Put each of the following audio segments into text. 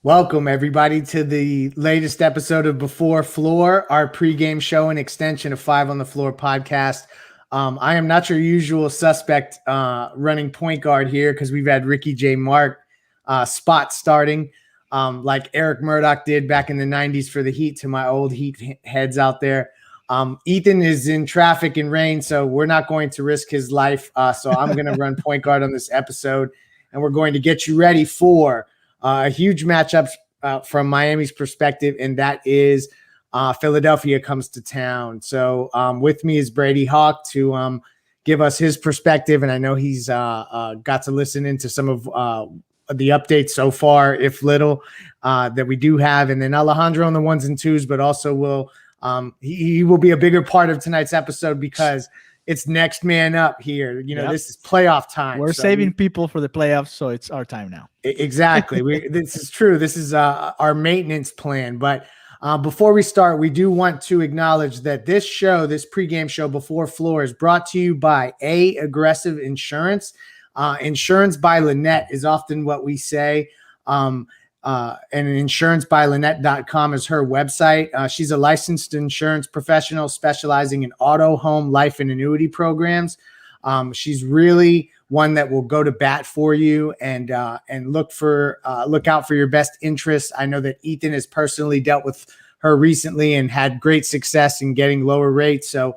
Welcome, everybody, to the latest episode of Before Floor, our pregame show and extension of Five on the Floor podcast. I am not your usual suspect running point guard here because we've had Ricky J. Mark spot starting like Eric Murdoch did back in the 90s for the Heat to my old Heat heads out there. Ethan is in traffic and rain, so we're not going to risk his life. So I'm going to run point guard on this episode, and we're going to get you ready for a huge matchup from Miami's perspective, and that is Philadelphia comes to town. So with me is Brady Hawk to give us his perspective, and I know he's got to listen into some of the updates so far, if little, that we do have, and then Alejandro on the ones and twos, but also will he will be a bigger part of tonight's episode because it's next man up here. This is playoff time. We're saving people for the playoffs, so it's our time now. Exactly. This is true. This is our maintenance plan. But before we start, we do want to acknowledge that this pregame show, Before Floor, is brought to you by Aggressive Insurance. Insurance by Lynette is often what we say. And insurancebylynette.com is her website. She's a licensed insurance professional specializing in auto, home, life, and annuity programs. She's really one that will go to bat for you and look out for your best interests. I know that Ethan has personally dealt with her recently and had great success in getting lower rates. So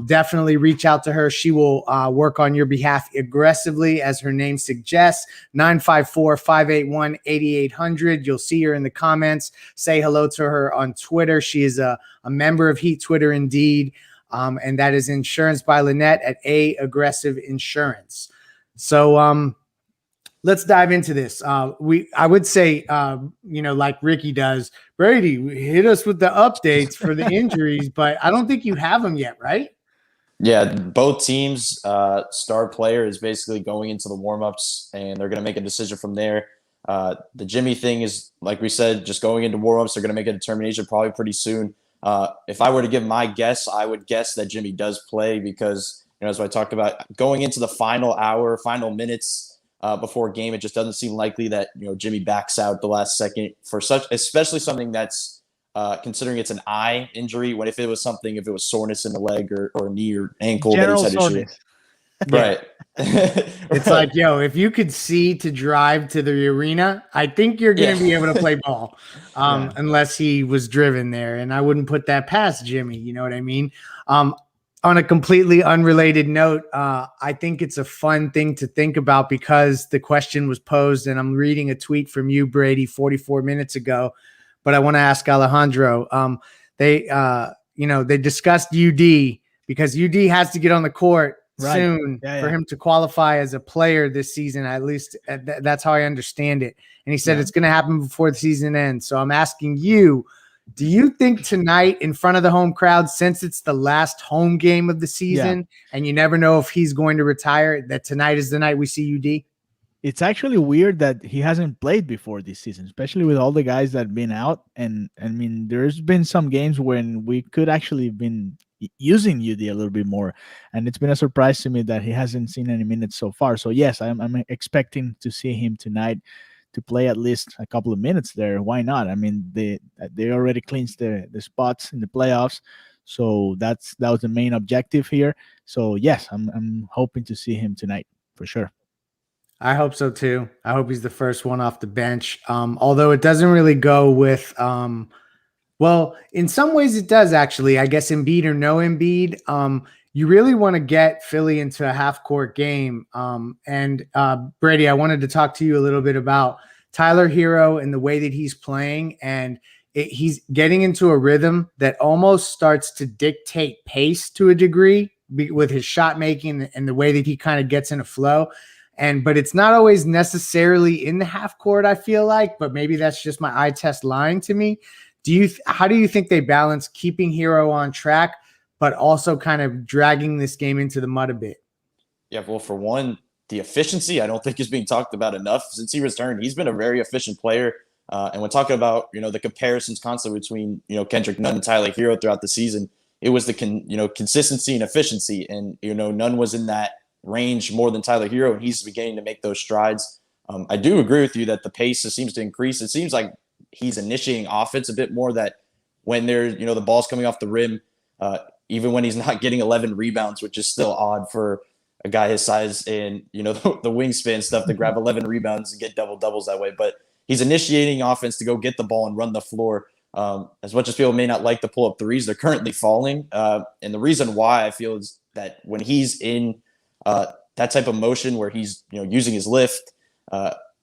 definitely reach out to her. She will work on your behalf aggressively, as her name suggests. 954-581-8800. You'll see her in the comments. Say hello to her on Twitter. She is a member of Heat Twitter indeed. And that is Insurance by Lynette at Aggressive Insurance. So let's dive into this. I would say, like Ricky does, Brady, hit us with the updates for the injuries, but I don't think you have them yet, right? Yeah, both teams' star player is basically going into the warmups, and they're going to make a decision from there. The Jimmy thing is, like we said, just going into warmups. They're going to make a determination probably pretty soon. If I were to give my guess, I would guess that Jimmy does play because, as I talked about, going into the final minutes before a game, it just doesn't seem likely that Jimmy backs out the last second for especially something that's considering it's an eye injury. If it was soreness in the leg or knee or ankle General that he's had soreness. issue. Right. It's like, if you could see to drive to the arena, I think you're going to be able to play ball unless he was driven there. And I wouldn't put that past Jimmy. You know what I mean? On a completely unrelated note, I think it's a fun thing to think about because the question was posed, and I'm reading a tweet from you, Brady, 44 minutes ago. But I want to ask Alejandro. They discussed UD because UD has to get on the court soon for him to qualify as a player this season. At least that's how I understand it. And he said it's going to happen before the season ends. So I'm asking you, do you think tonight in front of the home crowd, since it's the last home game of the season and you never know if he's going to retire, that tonight is the night we see UD? It's actually weird that he hasn't played before this season, especially with all the guys that have been out. And I mean, there's been some games when we could actually have been using UD a little bit more. And it's been a surprise to me that he hasn't seen any minutes so far. So yes, I'm expecting to see him tonight to play at least a couple of minutes there. Why not? I mean, they already clinched the spots in the playoffs. So that was the main objective here. So yes, I'm hoping to see him tonight for sure. I hope so too. I hope he's the first one off the bench. Although it doesn't really go with, well, in some ways it does actually. I guess Embiid or no Embiid. You really want to get Philly into a half-court game. And Brady, I wanted to talk to you a little bit about Tyler Herro and the way that he's playing. And he's getting into a rhythm that almost starts to dictate pace to a degree with his shot making and the way that he kind of gets in a flow. But it's not always necessarily in the half court, I feel like, but maybe that's just my eye test lying to me. How do you think they balance keeping Herro on track, but also kind of dragging this game into the mud a bit? Yeah, well, for one, the efficiency I don't think is being talked about enough. Since he returned, he's been a very efficient player. And when talking about, the comparisons constantly between, Kendrick Nunn and Tyler Herro throughout the season, it was the consistency and efficiency. And, Nunn was in that range more than Tyler Herro, and he's beginning to make those strides. I do agree with you that the pace seems to increase. It seems like he's initiating offense a bit more, that when there's, the ball's coming off the rim, even when he's not getting 11 rebounds, which is still odd for a guy his size and, the wingspan stuff to grab 11 rebounds and get double-doubles that way. But he's initiating offense to go get the ball and run the floor. As much as people may not like to pull up threes, they're currently falling. And the reason why I feel is that when he's in that type of motion where he's, using his lift,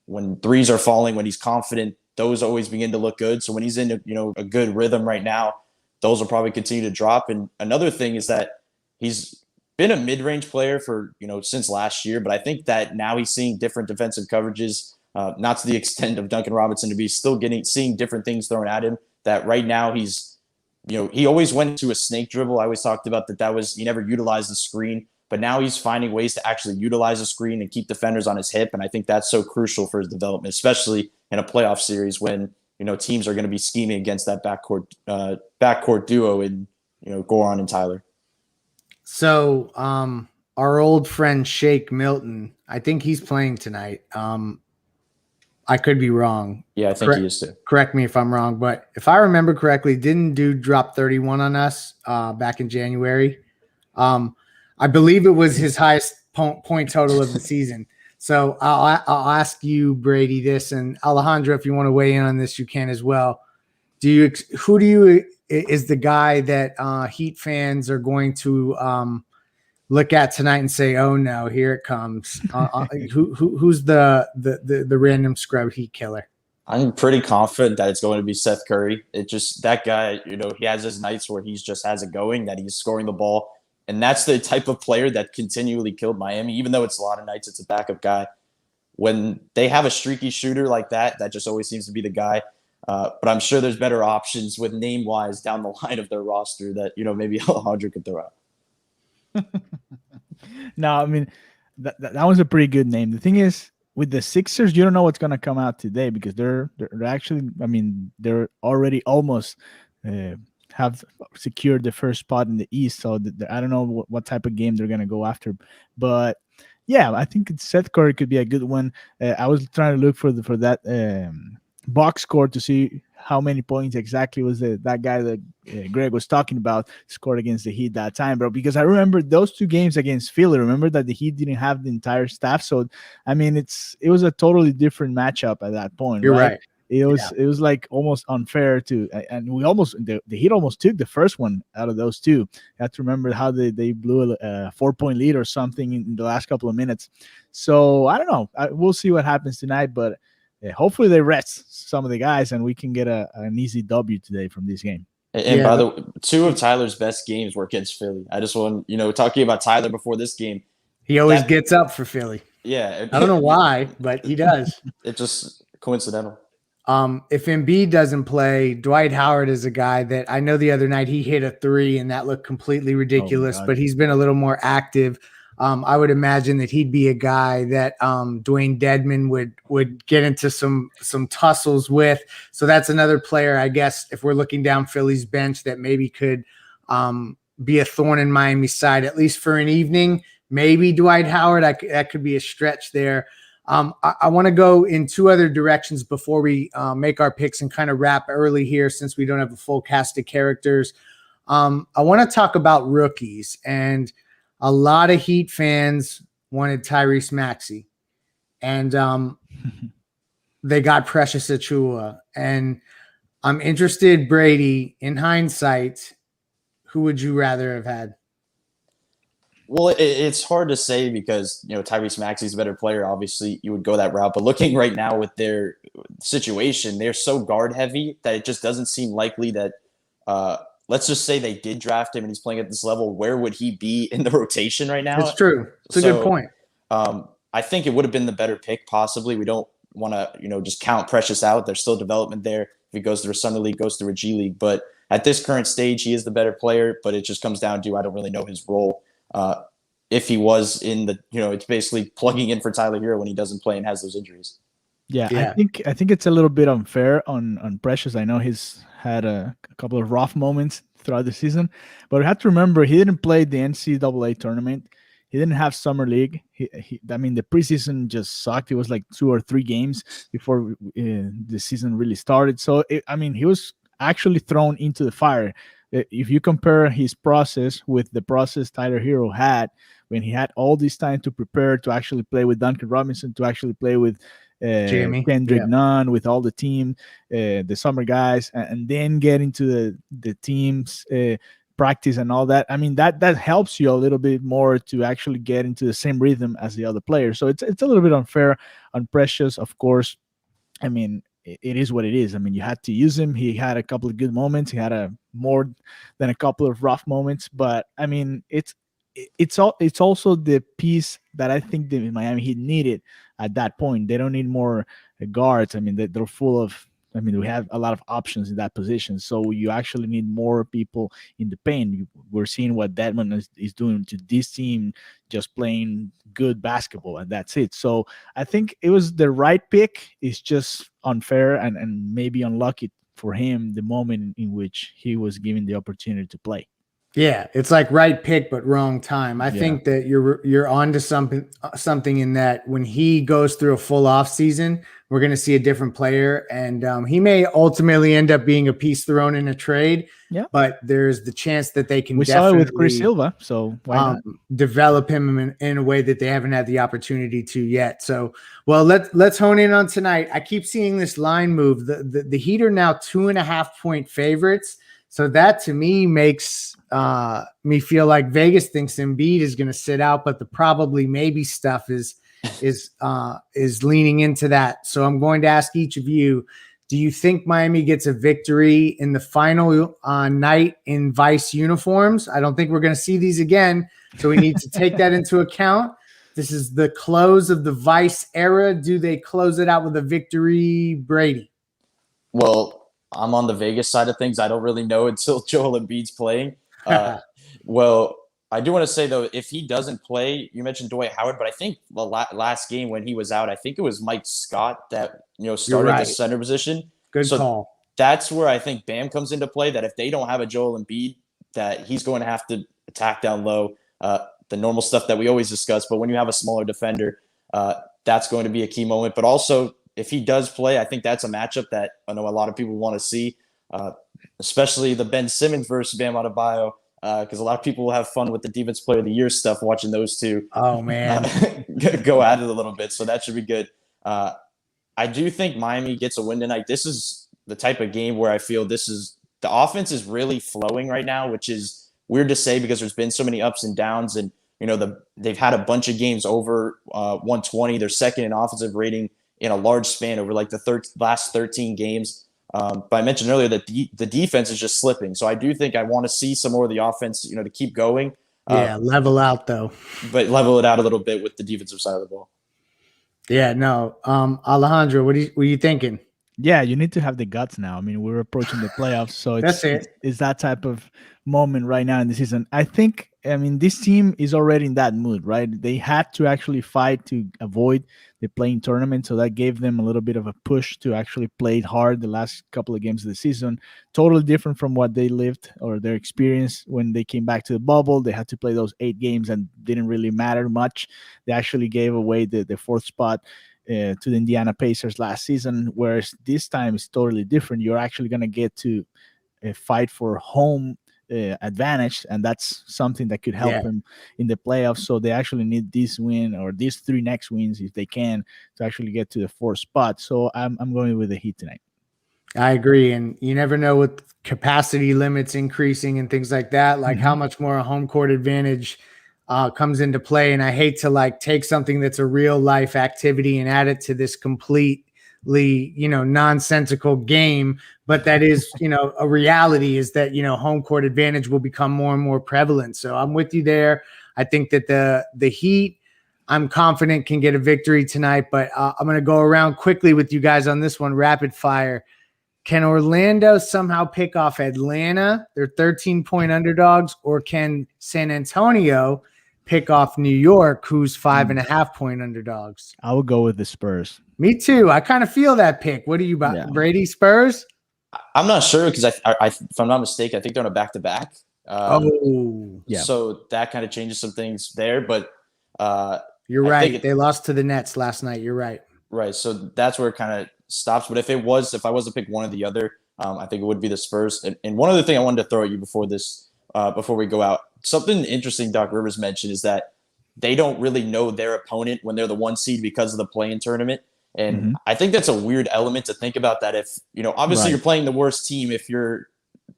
when threes are falling, when he's confident, those always begin to look good. So when he's in, a good rhythm right now, those will probably continue to drop. And another thing is that he's been a mid-range player for, since last year, but I think that now he's seeing different defensive coverages, not to the extent of Duncan Robinson, to be still seeing different things thrown at him, that right now he's, he always went to a snake dribble. I always talked about he never utilized the screen, but now he's finding ways to actually utilize the screen and keep defenders on his hip. And I think that's so crucial for his development, especially in a playoff series when, teams are going to be scheming against that backcourt duo in, Goran and Tyler. So our old friend Shake Milton, I think he's playing tonight. I could be wrong. Yeah, I think he is too. Correct me if I'm wrong, but if I remember correctly, didn't dude drop 31 on us back in January? I believe it was his highest point total of the season. So I'll ask you, Brady, this, and Alejandro, if you want to weigh in on this, you can as well. Who is the guy that Heat fans are going to look at tonight and say, "Oh no, here it comes"? Who's the random scrub Heat killer? I'm pretty confident that it's going to be Seth Curry. It just, that guy, he has his nights where he's just has it going, that he's scoring the ball. And that's the type of player that continually killed Miami, even though it's a lot of nights, it's a backup guy. When they have a streaky shooter like that, that just always seems to be the guy. But I'm sure there's better options with name-wise down the line of their roster that, maybe Alejandro could throw out. No, I mean, that was a pretty good name. The thing is, with the Sixers, you don't know what's going to come out today because they're actually, I mean, they're already almost have secured the first spot in the East. So I don't know what type of game they're going to go after. But yeah, I think Seth Curry could be a good one. I was trying to look for that box score to see how many points exactly was that guy that Greg was talking about scored against the Heat that time, bro. Because I remember those two games against Philly. Remember that the Heat didn't have the entire staff, so I mean it was a totally different matchup at that point. You're right. It was like almost unfair and we the Heat almost took the first one out of those two. You have to remember how they blew a 4-point lead or something in the last couple of minutes. So I don't know. We'll see what happens tonight, but hopefully they rest some of the guys and we can get an easy W today from this game. And by the way, two of Tyler's best games were against Philly. I just want, talking about Tyler before this game. He always gets up for Philly. Yeah. I don't know why, but he does. It's just coincidental. If Embiid doesn't play, Dwight Howard is a guy that I know the other night he hit a 3 and that looked completely ridiculous, but he's been a little more active. I would imagine that he'd be a guy that Dwayne Dedman would get into some tussles with. So that's another player, I guess, if we're looking down Philly's bench that maybe could be a thorn in Miami's side, at least for an evening. Maybe Dwight Howard, that could be a stretch there. I want to go in two other directions before we make our picks and kind of wrap early here since we don't have a full cast of characters. I want to talk about rookies, and a lot of Heat fans wanted Tyrese Maxey, and they got Precious Achiuwa. And I'm interested, Brady, in hindsight, who would you rather have had? Well, it's hard to say because, Tyrese Maxey's a better player. Obviously, you would go that route. But looking right now with their situation, they're so guard heavy that it just doesn't seem likely that let's just say they did draft him and he's playing at this level. Where would he be in the rotation right now? It's true. It's a good point. I think it would have been the better pick, possibly. We don't want to, just count Precious out. There's still development there. If he goes through a Summer League, goes through a G League. But at this current stage, he is the better player. But it just comes down to I don't really know his role. If he was in the, it's basically plugging in for Tyler Herro when he doesn't play and has those injuries. Yeah. I think it's a little bit unfair on Precious. I know he's had a couple of rough moments throughout the season, but we have to remember he didn't play the NCAA tournament. He didn't have summer league. I mean, the preseason just sucked. It was like 2 or 3 games before the season really started. So I mean, he was actually thrown into the fire. If you compare his process with the process Tyler Herro had when he had all this time to prepare to actually play with Duncan Robinson, to actually play with Kendrick Nunn, with all the team, the summer guys, and then get into the team's practice and all that. I mean, that helps you a little bit more to actually get into the same rhythm as the other players. So it's a little bit unfair on Precious, of course. I mean, it is what it is. I mean, you had to use him. He had a couple of good moments. He had more than a couple of rough moments. But I mean, it's also the piece that I think the Miami Heat needed at that point. They don't need more guards. I mean, they're full of. I mean, we have a lot of options in that position. So you actually need more people in the paint. We're seeing what Dedmon is doing to this team, just playing good basketball, and that's it. So I think it was the right pick. It's just unfair and maybe unlucky for him the moment in which he was given the opportunity to play. Yeah, it's like right pick but wrong time. I think that you're onto something in that when he goes through a full off season, we're going to see a different player, and he may ultimately end up being a piece thrown in a trade. Yeah, but there's the chance that they can. We saw it with Chris Silva, so why not develop him in a way that they haven't had the opportunity to yet? So, well, let's hone in on tonight. I keep seeing this line move. The Heat are now 2.5-point favorites. So that to me makes me feel like Vegas thinks Embiid is going to sit out, but the probably maybe stuff is leaning into that. So I'm going to ask each of you: do you think Miami gets a victory in the final night in Vice uniforms? I don't think we're going to see these again, so we need to take that into account. This is the close of the Vice era. Do they close it out with a victory, Brady? Well, I'm on the Vegas side of things. I don't really know until Joel Embiid's playing. Well, I do want to say, though, if he doesn't play, you mentioned Dwight Howard, but I think the last game when he was out, I think it was Mike Scott that started the center position. Good call. That's where I think Bam comes into play, that if they don't have a Joel Embiid, that he's going to have to attack down low, the normal stuff that we always discuss. But when you have a smaller defender, that's going to be a key moment. But also, if he does play, I think that's a matchup that I know a lot of people want to see, especially the Ben Simmons versus Bam Adebayo, because a lot of people will have fun with the Defense Player of the Year stuff watching those two. Oh, man. Go at it a little bit. So that should be good. I do think Miami gets a win tonight. This is the type of game where I feel the offense is really flowing right now, which is weird to say because there's been so many ups and downs, and they've had a bunch of games over 120. They're second in offensive rating in a large span over like the last 13 games. But I mentioned earlier that the defense is just slipping. So I do think I want to see some more of the offense, to keep going. Level out though. But level it out a little bit with the defensive side of the ball. Yeah, no. Alejandro, what are you thinking? Yeah, you need to have the guts now. I mean, we're approaching the playoffs, so it's that type of moment right now in the season. I think, this team is already in that mood, right? They had to actually fight to avoid the playing tournament, so that gave them a little bit of a push to actually play hard the last couple of games of the season. Totally different from what they lived or their experience when they came back to the bubble. They had to play those 8 games and didn't really matter much. They actually gave away the 4th spot to the Indiana Pacers last season, whereas this time is totally different. You're actually going to get to fight for home advantage, and that's something that could help them in the playoffs. So they actually need this win or these 3 next wins if they can to actually get to the 4th spot. So I'm going with the Heat tonight. I agree, and you never know with capacity limits increasing and things like that, like how much more a home court advantage comes into play. And I hate to take something that's a real life activity and add it to this completely, nonsensical game. But that is, a reality is that, home court advantage will become more and more prevalent. So I'm with you there. I think that the Heat, I'm confident, can get a victory tonight, but I'm going to go around quickly with you guys on this one, rapid fire. Can Orlando somehow pick off Atlanta? They're 13-point underdogs, or can San Antonio pick off New York, who's 5.5-point underdogs? I would go with the Spurs. Me too. I kind of feel that pick. What are you about, Brady? Spurs? I'm not sure because if I'm not mistaken, I think they're on a back-to-back. So that kind of changes some things there. But You're I right. think They lost to the Nets last night. You're right. right. So that's where it kind of stops. But if I was to pick one or the other, I think it would be the Spurs. And one other thing I wanted to throw at you before we go out, something interesting Doc Rivers mentioned is that they don't really know their opponent when they're the 1 seed because of the play-in tournament. And I think that's a weird element to think about, that if, obviously you're playing the worst team if you're,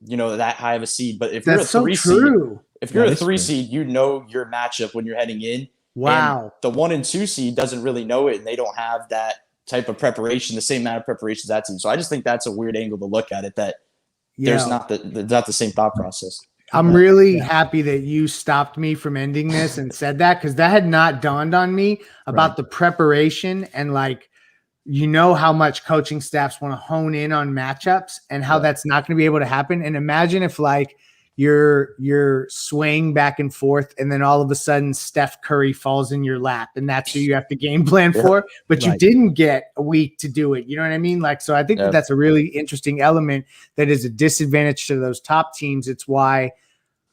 that high of a seed. But if you're a That's so 3 true. seed, if you're That a is 3 true. seed, you know your matchup when you're heading in. Wow. And the 1 and 2 seed doesn't really know it, and they don't have that type of preparation, the same amount of preparation as that team. So I just think that's a weird angle to look at it, that there's not the same thought process. I'm really happy that you stopped me from ending this and said that, because that had not dawned on me about the preparation and how much coaching staffs want to hone in on matchups and how that's not going to be able to happen. And imagine if you're swaying back and forth and then all of a sudden Steph Curry falls in your lap and that's who you have to game plan for, but you didn't get a week to do it. You know what I mean? So I think that's a really interesting element that is a disadvantage to those top teams. It's why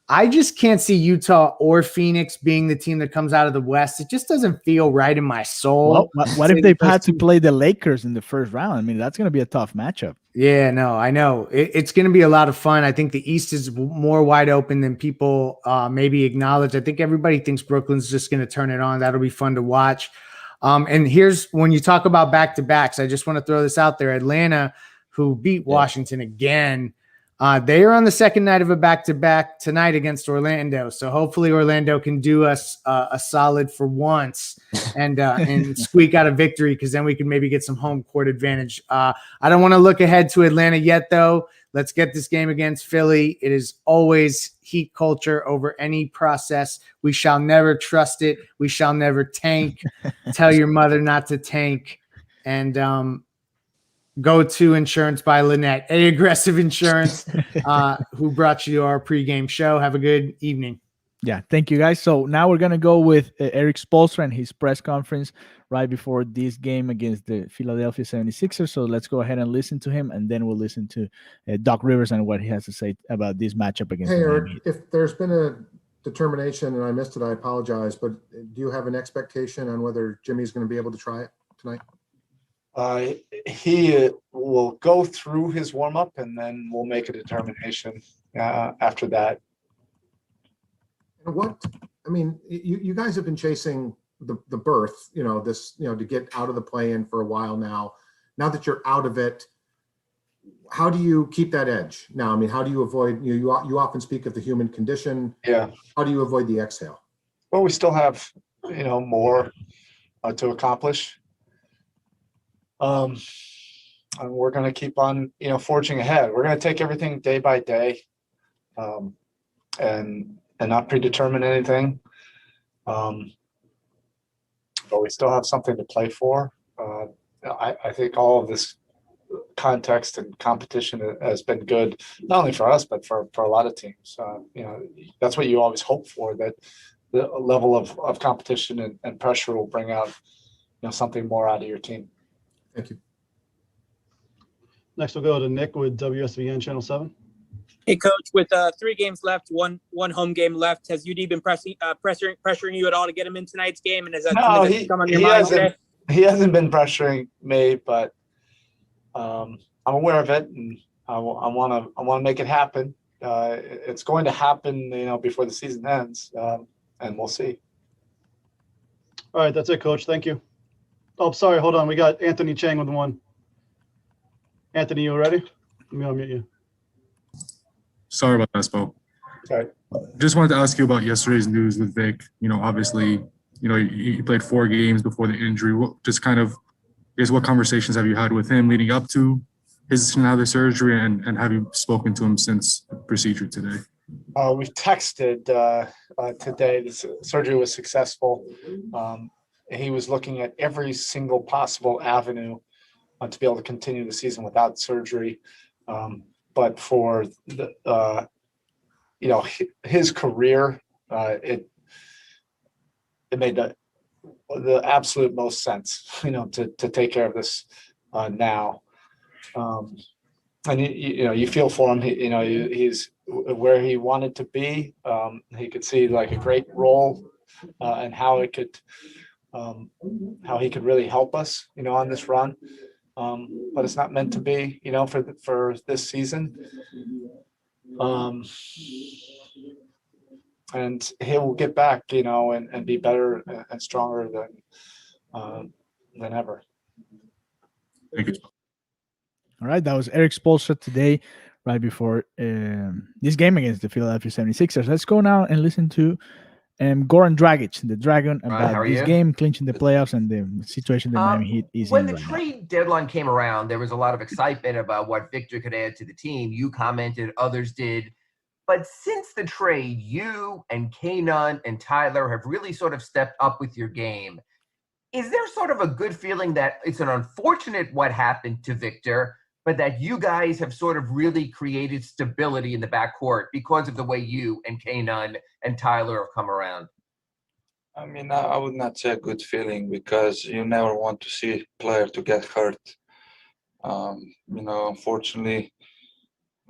I just can't see Utah or Phoenix being the team that comes out of the West. It just doesn't feel right in my soul. Well, what if they've had to play the Lakers in the first round? I mean, that's going to be a tough matchup. Yeah, no, I know. It's going to be a lot of fun. I think the East is more wide open than people maybe acknowledge. I think everybody thinks Brooklyn's just going to turn it on. That'll be fun to watch. And here's, when you talk about back-to-backs, I just want to throw this out there. Atlanta, who beat Washington again, they are on the second night of a back-to-back tonight against Orlando. So hopefully Orlando can do us a solid for once and squeak out a victory, because then we can maybe get some home court advantage. I don't want to look ahead to Atlanta yet, though. Let's get this game against Philly. It is always heat culture over any process. We shall never trust it. We shall never tank. Tell your mother not to tank. And go to Insurance by Lynette, A Aggressive Insurance, who brought you our pregame show. Have a good evening. Yeah, thank you, guys. So now we're going to go with Eric Spoelstra and his press conference right before this game against the Philadelphia 76ers. So let's go ahead and listen to him, and then we'll listen to Doc Rivers and what he has to say about this matchup against Hey, the Eric, Miami. if there's been a determination and I missed it, I apologize, but do you have an expectation on whether Jimmy's going to be able to try it tonight? He will go through his warm-up, and then we'll make a determination after that. You guys have been chasing the berth, to get out of the play-in for a while now. Now that you're out of it, how do you keep that edge now? I mean, how do you avoid, you often speak of the human condition. Yeah. How do you avoid the exhale? Well, we still have, more to accomplish. And we're going to keep on, forging ahead. We're going to take everything day by day, and not predetermine anything. But we still have something to play for. I think all of this context and competition has been good, not only for us, but for a lot of teams. That's what you always hope for, that the level of competition and pressure will bring out, something more out of your team. Thank you. Next, we'll go to Nick with WSVN Channel 7. Hey, Coach, with 3 games left, one home game left, has UD been pressuring you at all to get him in tonight's game? And is that something that's come on your mind today? He hasn't been pressuring me, but I'm aware of it, and I want to make it happen. It's going to happen, before the season ends, and we'll see. All right, that's it, Coach. Thank you. Oh, sorry. Hold on. We got Anthony Chang with 1. Anthony, you ready? Let me unmute you. Sorry about that, Spo. Okay. Just wanted to ask you about yesterday's news with Vic. Obviously, he played 4 games before the injury. What conversations have you had with him leading up to his decision to have the surgery, and have you spoken to him since the procedure today? We've texted today. The surgery was successful. He was looking at every single possible avenue to be able to continue the season without surgery. But for the, his career, it made the absolute most sense, to take care of this now. And you feel for him. He's where he wanted to be. He could see like a great role and how he could really help us, on this run. But it's not meant to be, for this season. And he will get back, and be better and stronger than ever. Thank you. All right, that was Eric Spoelstra today, right before this game against the Philadelphia 76ers. Let's go now and listen to Goran Dragic, the Dragon, about this game, clinching the playoffs and the situation that Miami Heat is when in the right trade deadline came around, there was a lot of excitement about what Victor could add to the team. You commented, others did. But since the trade, you and Nunn and Tyler have really sort of stepped up with your game. Is there sort of a good feeling that it's an unfortunate what happened to Victor, but that you guys have sort of really created stability in the backcourt because of the way you and Nunn and Tyler have come around? I mean, I would not say a good feeling because you never want to see a player to get hurt. Unfortunately,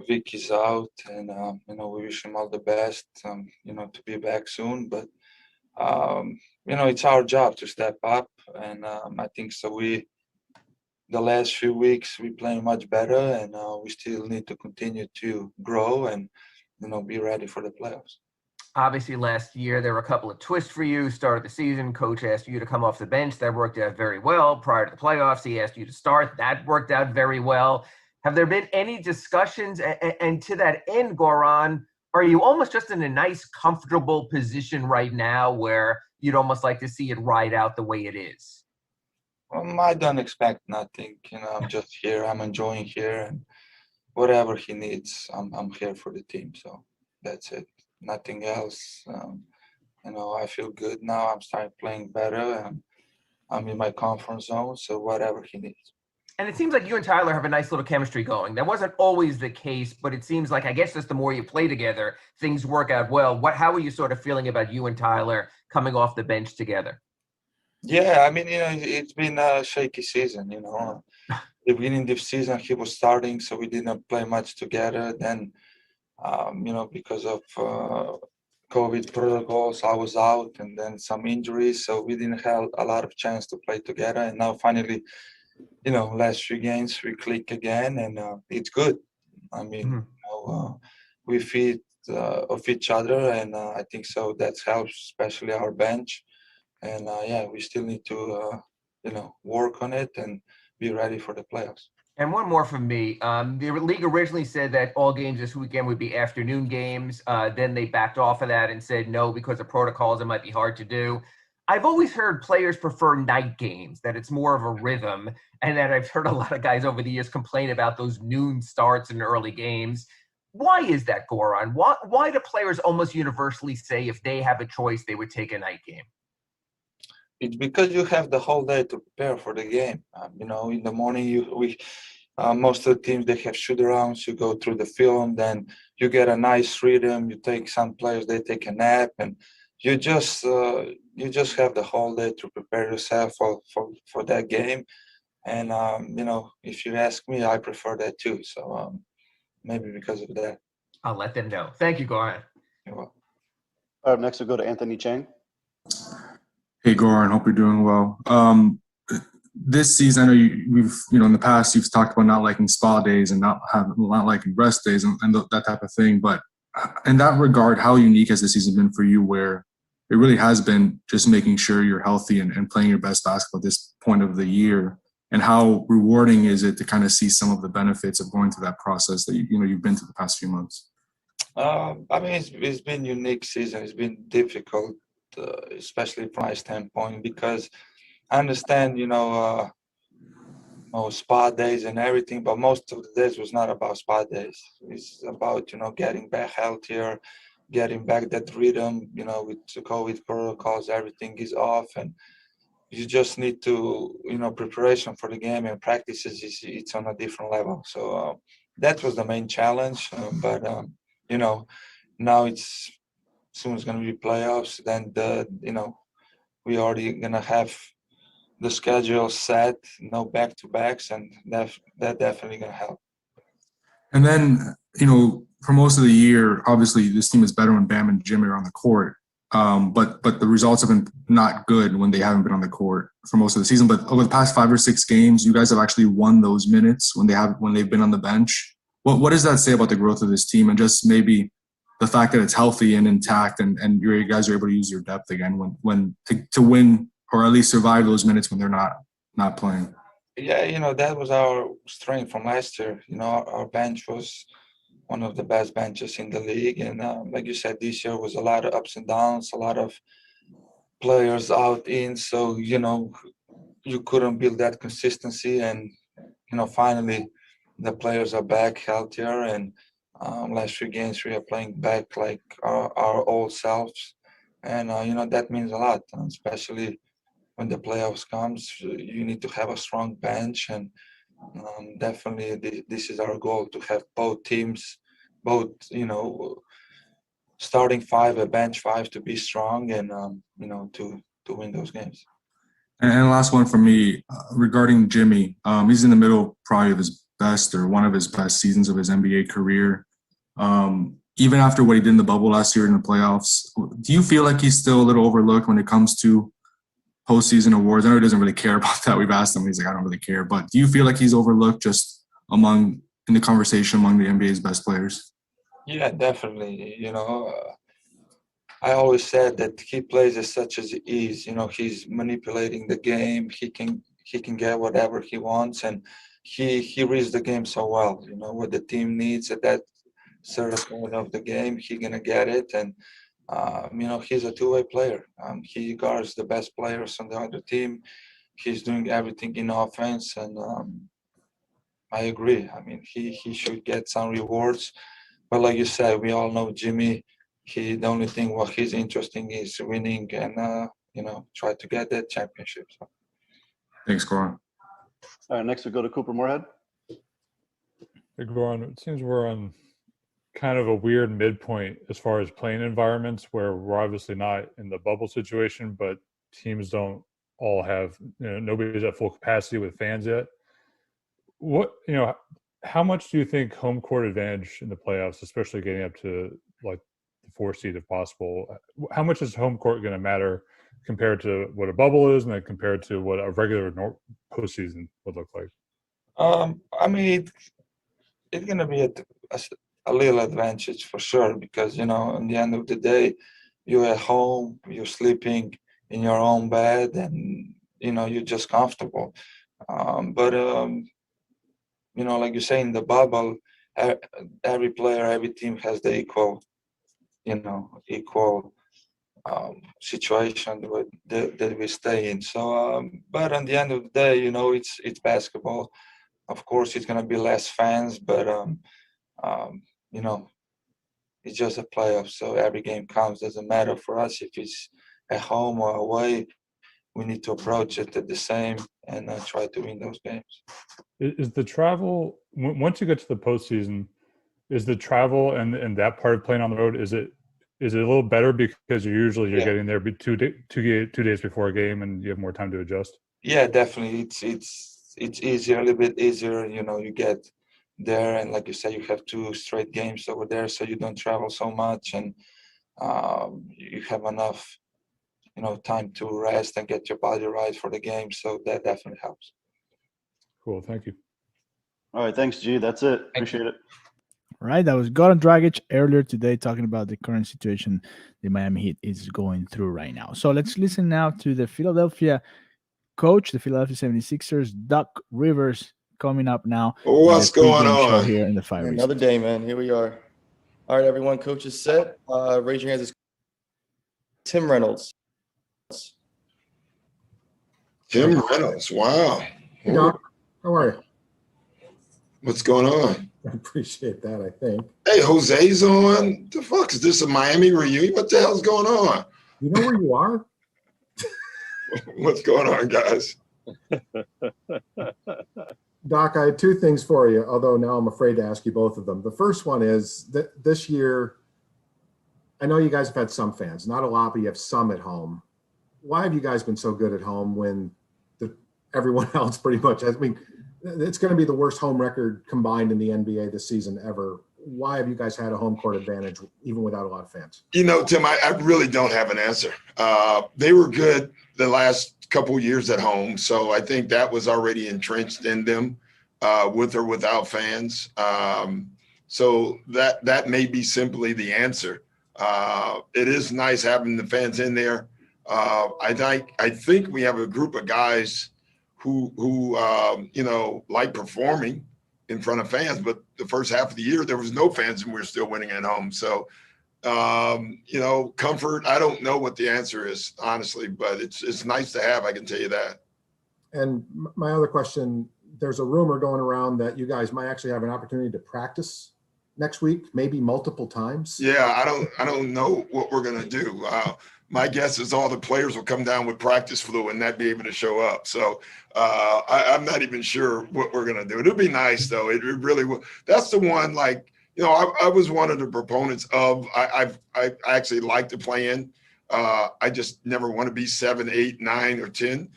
Vic is out, and we wish him all the best. To be back soon. But it's our job to step up, and I think so. The last few weeks we playing much better, and we still need to continue to grow and be ready for the playoffs. Obviously, last year there were a couple of twists for you. Start of the season, coach asked you to come off the bench. That worked out very well. Prior to the playoffs, he asked you to start. That worked out very well. Have there been any discussions? And to that end, Goran, are you almost just in a nice, comfortable position right now where you'd almost like to see it ride out the way it is? I don't expect nothing. I'm just here. I'm enjoying here, and whatever he needs, I'm here for the team. So that's it. Nothing else. I feel good now. I'm starting playing better, and I'm in my comfort zone. So whatever he needs. And it seems like you and Tyler have a nice little chemistry going. That wasn't always the case, but it seems like, I guess, just the more you play together, things work out well. How are you sort of feeling about you and Tyler coming off the bench together? Yeah, I mean, it's been a shaky season, The beginning of the season, he was starting, so we didn't play much together. Then, because of COVID protocols, I was out, and then some injuries, so we didn't have a lot of chance to play together. And now finally, last few games we click again, and it's good. I mean, we feed off each other, and I think so that helps, especially our bench. And we still need to, work on it and be ready for the playoffs. And one more from me. The league originally said that all games this weekend would be afternoon games. Then they backed off of that and said no, because of protocols, it might be hard to do. I've always heard players prefer night games, that it's more of a rhythm, and that I've heard a lot of guys over the years complain about those noon starts in early games. Why is that, Goran? Why do players almost universally say if they have a choice, they would take a night game? It's because you have the whole day to prepare for the game. In the morning, most of the teams, they have shoot-arounds. You go through the film, then you get a nice rhythm. You take some players, they take a nap, and you just have the whole day to prepare yourself for that game. And if you ask me, I prefer that too. So maybe because of that. I'll let them know. Thank you, Goran. You're welcome. All right, next we'll go to Anthony Chang. Hey, Goran, hope you're doing well. This season, I know we've in the past, you've talked about not liking spa days and not liking rest days and that type of thing. But in that regard, how unique has this season been for you, where it really has been just making sure you're healthy and playing your best basketball at this point of the year? And how rewarding is it to kind of see some of the benefits of going through that process that you've been through the past few months? I mean, it's been a unique season. It's been difficult, especially from my standpoint, because I understand, spa days and everything, but most of the days was not about spa days. It's about, getting back healthier, getting back that rhythm, with the COVID protocols, everything is off, and you just need to, preparation for the game and practices it's on a different level. So that was the main challenge. But now it's soon it's going to be playoffs. Then we already going to have the schedule set, no back-to-backs, and that definitely going to help. And then, for most of the year, obviously this team is better when Bam and Jimmy are on the court. But the results have been not good when they haven't been on the court for most of the season. But over the past 5 or 6 games, you guys have actually won those minutes when they've been on the bench. What does that say about the growth of this team, and just maybe the fact that it's healthy and intact, and you guys are able to use your depth again when to win, or at least survive those minutes when they're not playing? Yeah, that was our strength from last year. Our bench was one of the best benches in the league. And like you said, this year was a lot of ups and downs, a lot of players out in. So, you couldn't build that consistency. And, finally, the players are back healthier. And last 3 games, we are playing back like our old selves. And, that means a lot, especially when the playoffs comes. You need to have a strong bench. And definitely this is our goal, to have both teams, starting 5 and bench 5 to be strong and, to win those games. And last one for me, regarding Jimmy. He's in the middle probably of his best, or one of his best seasons of his NBA career. Even after what he did in the bubble last year in the playoffs, do you feel like he's still a little overlooked when it comes to postseason awards? I know he doesn't really care about that. We've asked him. He's like, I don't really care. But do you feel like he's overlooked just in the conversation among the NBA's best players? Yeah, definitely. I always said that he plays as such as he is. He's manipulating the game. He can get whatever he wants, and he reads the game so well. What the team needs at that certain point of the game, he's gonna get it. And he's a two-way player. He guards the best players on the other team. He's doing everything in offense, and I agree. I mean, he should get some rewards. But like you said, we all know Jimmy. The only thing what he's interested in is winning and try to get that championship. So. Thanks, Goran. All right, next we go to Cooper Moorhead. Hey, Goran, it seems we're on kind of a weird midpoint as far as playing environments, where we're obviously not in the bubble situation, but teams don't all have, nobody's at full capacity with fans yet. How much do you think home court advantage in the playoffs, especially getting up to like the 4 seed if possible, how much is home court going to matter compared to what a bubble is, and then compared to what a regular postseason would look like? I mean, it's going to be a little advantage for sure, because, in the end of the day, you're at home, you're sleeping in your own bed, and, you're just comfortable. But like you say, in the bubble, every player, every team has the equal situation that we stay in. So, but at the end of the day, it's basketball. Of course, it's going to be less fans, but it's just a playoff. So every game counts. Doesn't matter for us if it's at home or away. We need to approach it at the same and try to win those games. Is the travel, once you get to the postseason, is the travel and that part of playing on the road, is it a little better because you're getting there 2 days before a game and you have more time to adjust? Yeah, definitely. It's easier, a little bit easier. You get there, and like you said, you have 2 straight games over there, so you don't travel so much, and you have enough time to rest and get your body right for the game. So that definitely helps. Cool. Thank you. All right. Thanks, G. That's it. Appreciate it. All right. That was Goran Dragic earlier today talking about the current situation the Miami Heat is going through right now. So let's listen now to the Philadelphia coach, the Philadelphia 76ers, Doc Rivers, coming up now. What's going Show on? here in the Fire Another day, man. Here we are. All right, everyone. Coach is set. Raise your hands. Tim Reynolds. Tim Reynolds. Wow. Hey, Doc, how are you? What's going on? I appreciate that, I think. Hey, Jose's on. The fuck is this, a Miami reunion? What the hell's going on? You know where you are? What's going on, guys? Doc, I had 2 things for you, although now I'm afraid to ask you both of them. The first one is that this year, I know you guys have had some fans, not a lot, but you have some at home. Why have you guys been so good at home when everyone else pretty much has? I mean, it's going to be the worst home record combined in the NBA this season ever. why have you guys had a home court advantage even without a lot of fans? Tim, I really don't have an answer. They were good the last couple years at home, so I think that was already entrenched in them, with or without fans. So that may be simply the answer. It is nice having the fans in there. I think we have a group of guys who like performing in front of fans, but the first half of the year there was no fans and we were still winning at home. So comfort, I don't know what the answer is, honestly, but it's nice to have, I can tell you that. And my other question, there's a rumor going around that you guys might actually have an opportunity to practice next week, maybe multiple times. Yeah, I don't know what we're gonna do. My guess is all the players will come down with practice flu and not be able to show up. So I'm not even sure what we're gonna do. It'll be nice though. It really will. That's the one, like, I was one of the proponents of. I actually like to play in. I just never want to be 7, 8, 9, or 10.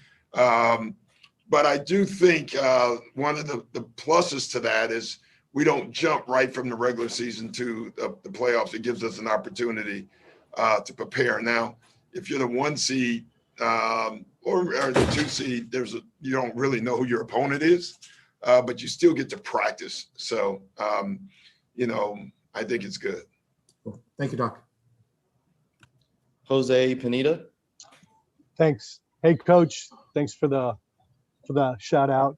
But I do think one of the pluses to that is we don't jump right from the regular season to the playoffs. It gives us an opportunity to prepare. Now, if you're the 1 seed or the 2 seed, you don't really know who your opponent is, but you still get to practice. So, I think it's good. Cool. Thank you, Doc. Jose Pineda. Thanks. Hey, Coach. Thanks for the shout out.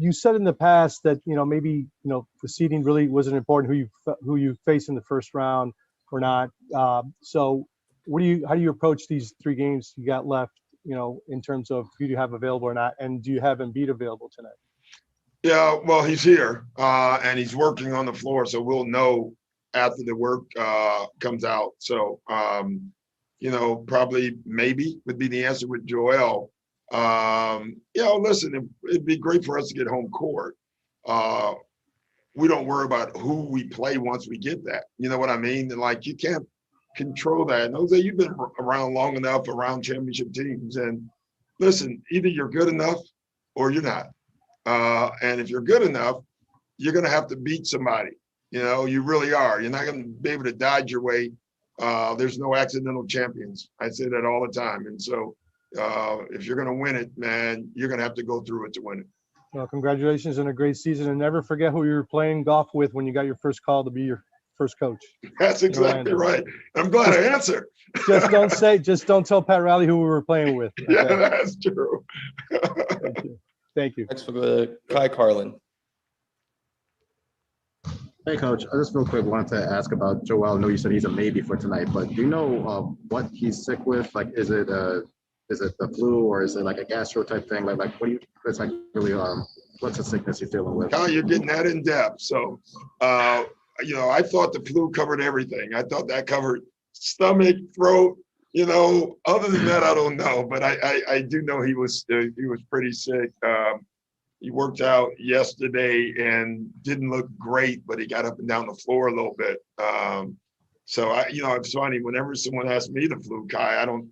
You said in the past that maybe the seeding really wasn't important, who you face in the first round or not. So how do you approach these 3 games you got left? In terms of who do you have available or not, and do you have Embiid available tonight? Yeah, well, he's here and he's working on the floor, so we'll know after the work comes out. So probably maybe would be the answer with Joel. Listen, it'd be great for us to get home court. We don't worry about who we play once we get that. You know what I mean? Like, you can't control that. And Jose, you've been around long enough around championship teams. And listen, either you're good enough or you're not. And if you're good enough, you're going to have to beat somebody. You really are. You're not going to be able to dodge your way. There's no accidental champions. I say that all the time. And so if you're going to win it, man, you're going to have to go through it to win it. Well, congratulations on a great season, and never forget who you were playing golf with when you got your first call to be your first coach. That's exactly right. I'm glad I answered. Just don't tell Pat Riley who we were playing with. Okay? Yeah, that's true. Thank you. Next we'll go to Kai Carlin. Hey, Coach. I just real quick wanted to ask about Joel. I know you said he's a maybe for tonight, but do you know what he's sick with? Like, is it the flu or is it like a gastro type thing? Like it's like really what's the sickness he's dealing with? Oh, you're getting that in depth. So, I thought the flu covered everything. I thought that covered stomach, throat. Other than that, I don't know. But I do know he was pretty sick. He worked out yesterday and didn't look great, but he got up and down the floor a little bit. So it's funny whenever someone asks me the flu, Kai, I don't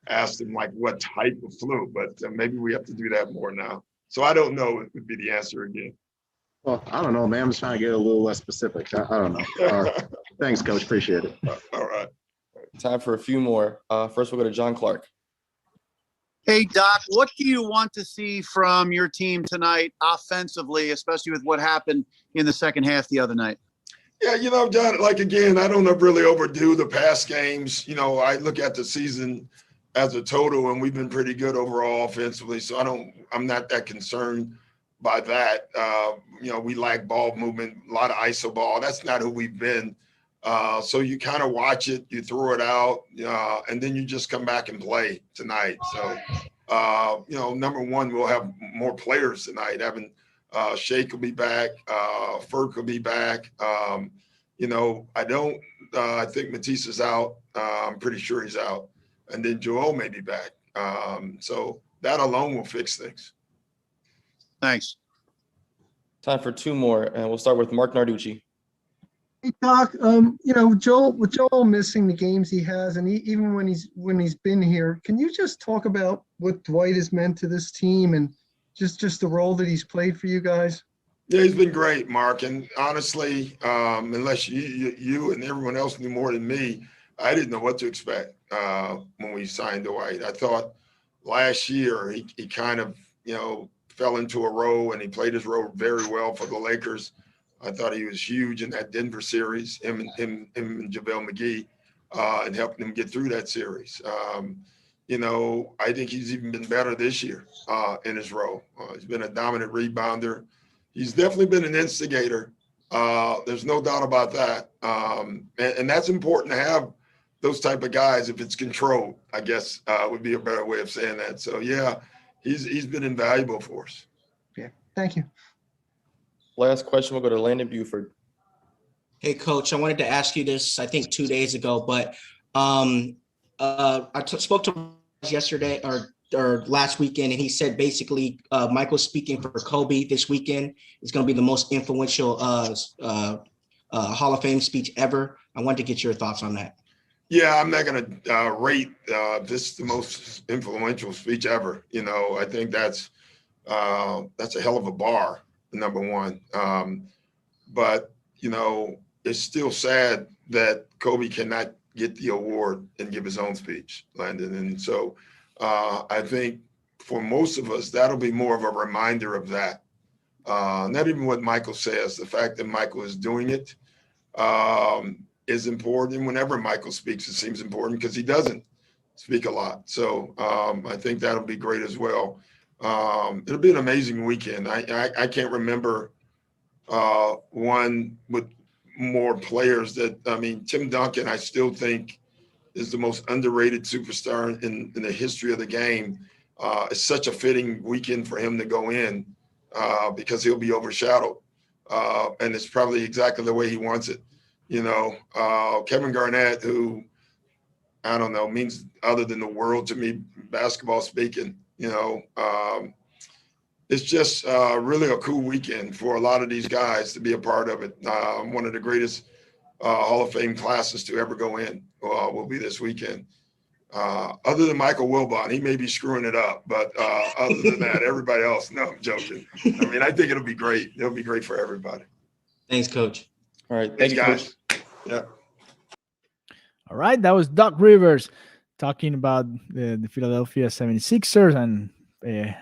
ask them like what type of flu, but maybe we have to do that more now. So I don't know. It would be the answer again. Well, I don't know, man. I'm just trying to get a little less specific. I don't know. Thanks, Coach. Appreciate it. All right. Time for a few more. First, we'll go to John Clark. Hey, Doc, what do you want to see from your team tonight offensively, especially with what happened in the second half the other night? Yeah, John, like, again, I don't really overdo the past games. I look at the season as a total, and we've been pretty good overall offensively. So I'm not that concerned by that. We lack ball movement, a lot of iso ball. That's not who we've been. So you kind of watch it, you throw it out, and then you just come back and play tonight. So, number one, we'll have more players tonight. Shake will be back. Ferk will be back. I think Matisse is out. I'm pretty sure he's out. And then Joel may be back. So that alone will fix things. Thanks. Time for 2 more, and we'll start with Mark Narducci. Hey, Doc, Joel missing the games he has, and even when he's been here, can you just talk about what Dwight has meant to this team and just the role that he's played for you guys? Yeah, he's been great, Mark. And honestly, unless you and everyone else knew more than me, I didn't know what to expect when we signed Dwight. I thought last year he kind of, fell into a role, and he played his role very well for the Lakers. I thought he was huge in that Denver series, him and JaVale McGee, and helping them get through that series. I think he's even been better this year in his role. He's been a dominant rebounder. He's definitely been an instigator. There's no doubt about that. And that's important to have those type of guys if it's controlled, I guess would be a better way of saying that. So, yeah, he's been invaluable for us. Yeah, thank you. Last question, we'll go to Landon Buford. Hey, Coach, I wanted to ask you this, I think 2 days ago, but I spoke to yesterday or last weekend, and he said basically Michael speaking for Kobe this weekend is going to be the most influential Hall of Fame speech ever. I wanted to get your thoughts on that. Yeah, I'm not going to rate this the most influential speech ever. I think that's a hell of a bar, number one. But it's still sad that Kobe cannot get the award and give his own speech, Landon. And so I think for most of us, that'll be more of a reminder of that. Not even what Michael says, the fact that Michael is doing it is important. And whenever Michael speaks, it seems important because he doesn't speak a lot. So I think that'll be great as well. It'll be an amazing weekend. I can't remember one with more players Tim Duncan, I still think is the most underrated superstar in the history of the game. It's such a fitting weekend for him to go in because he'll be overshadowed. And it's probably exactly the way he wants it. Kevin Garnett, who, I don't know, means other than the world to me, basketball speaking, it's just really a cool weekend for a lot of these guys to be a part of it. One of the greatest Hall of Fame classes to ever go in will be this weekend. Other than Michael Wilbon, he may be screwing it up, but other than that, everybody else, no, I'm joking. I think it'll be great. It'll be great for everybody. Thanks, Coach. All right. Thanks, guys. Yeah. All right. That was Doc Rivers talking about the Philadelphia 76ers and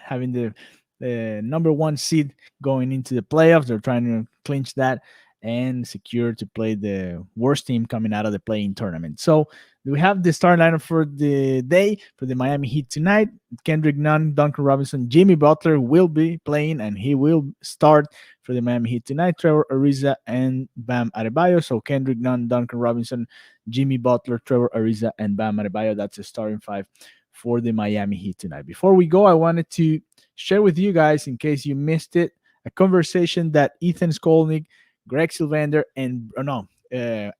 having the number one seed going into the playoffs. They're trying to clinch that and secure to play the worst team coming out of the play-in tournament. So we have the start lineup for the day for the Miami Heat tonight. Kendrick Nunn, Duncan Robinson, Jimmy Butler will be playing, and he will start for the Miami Heat tonight. Trevor Ariza and Bam Adebayo. So Kendrick Nunn, Duncan Robinson, Jimmy Butler, Trevor Ariza, and Bam Adebayo. That's a starting five for the Miami Heat tonight. Before we go, I wanted to share with you guys, in case you missed it, a conversation that Ethan Skolnick, Greg Sylvander, and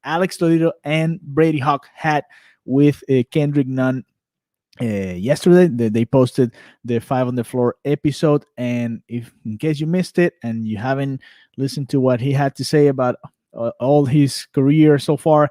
Alex Toledo and Brady Hawk had with Kendrick Nunn yesterday. They posted the 5 on the Floor episode, and if in case you missed it and you haven't listened to what he had to say about all his career so far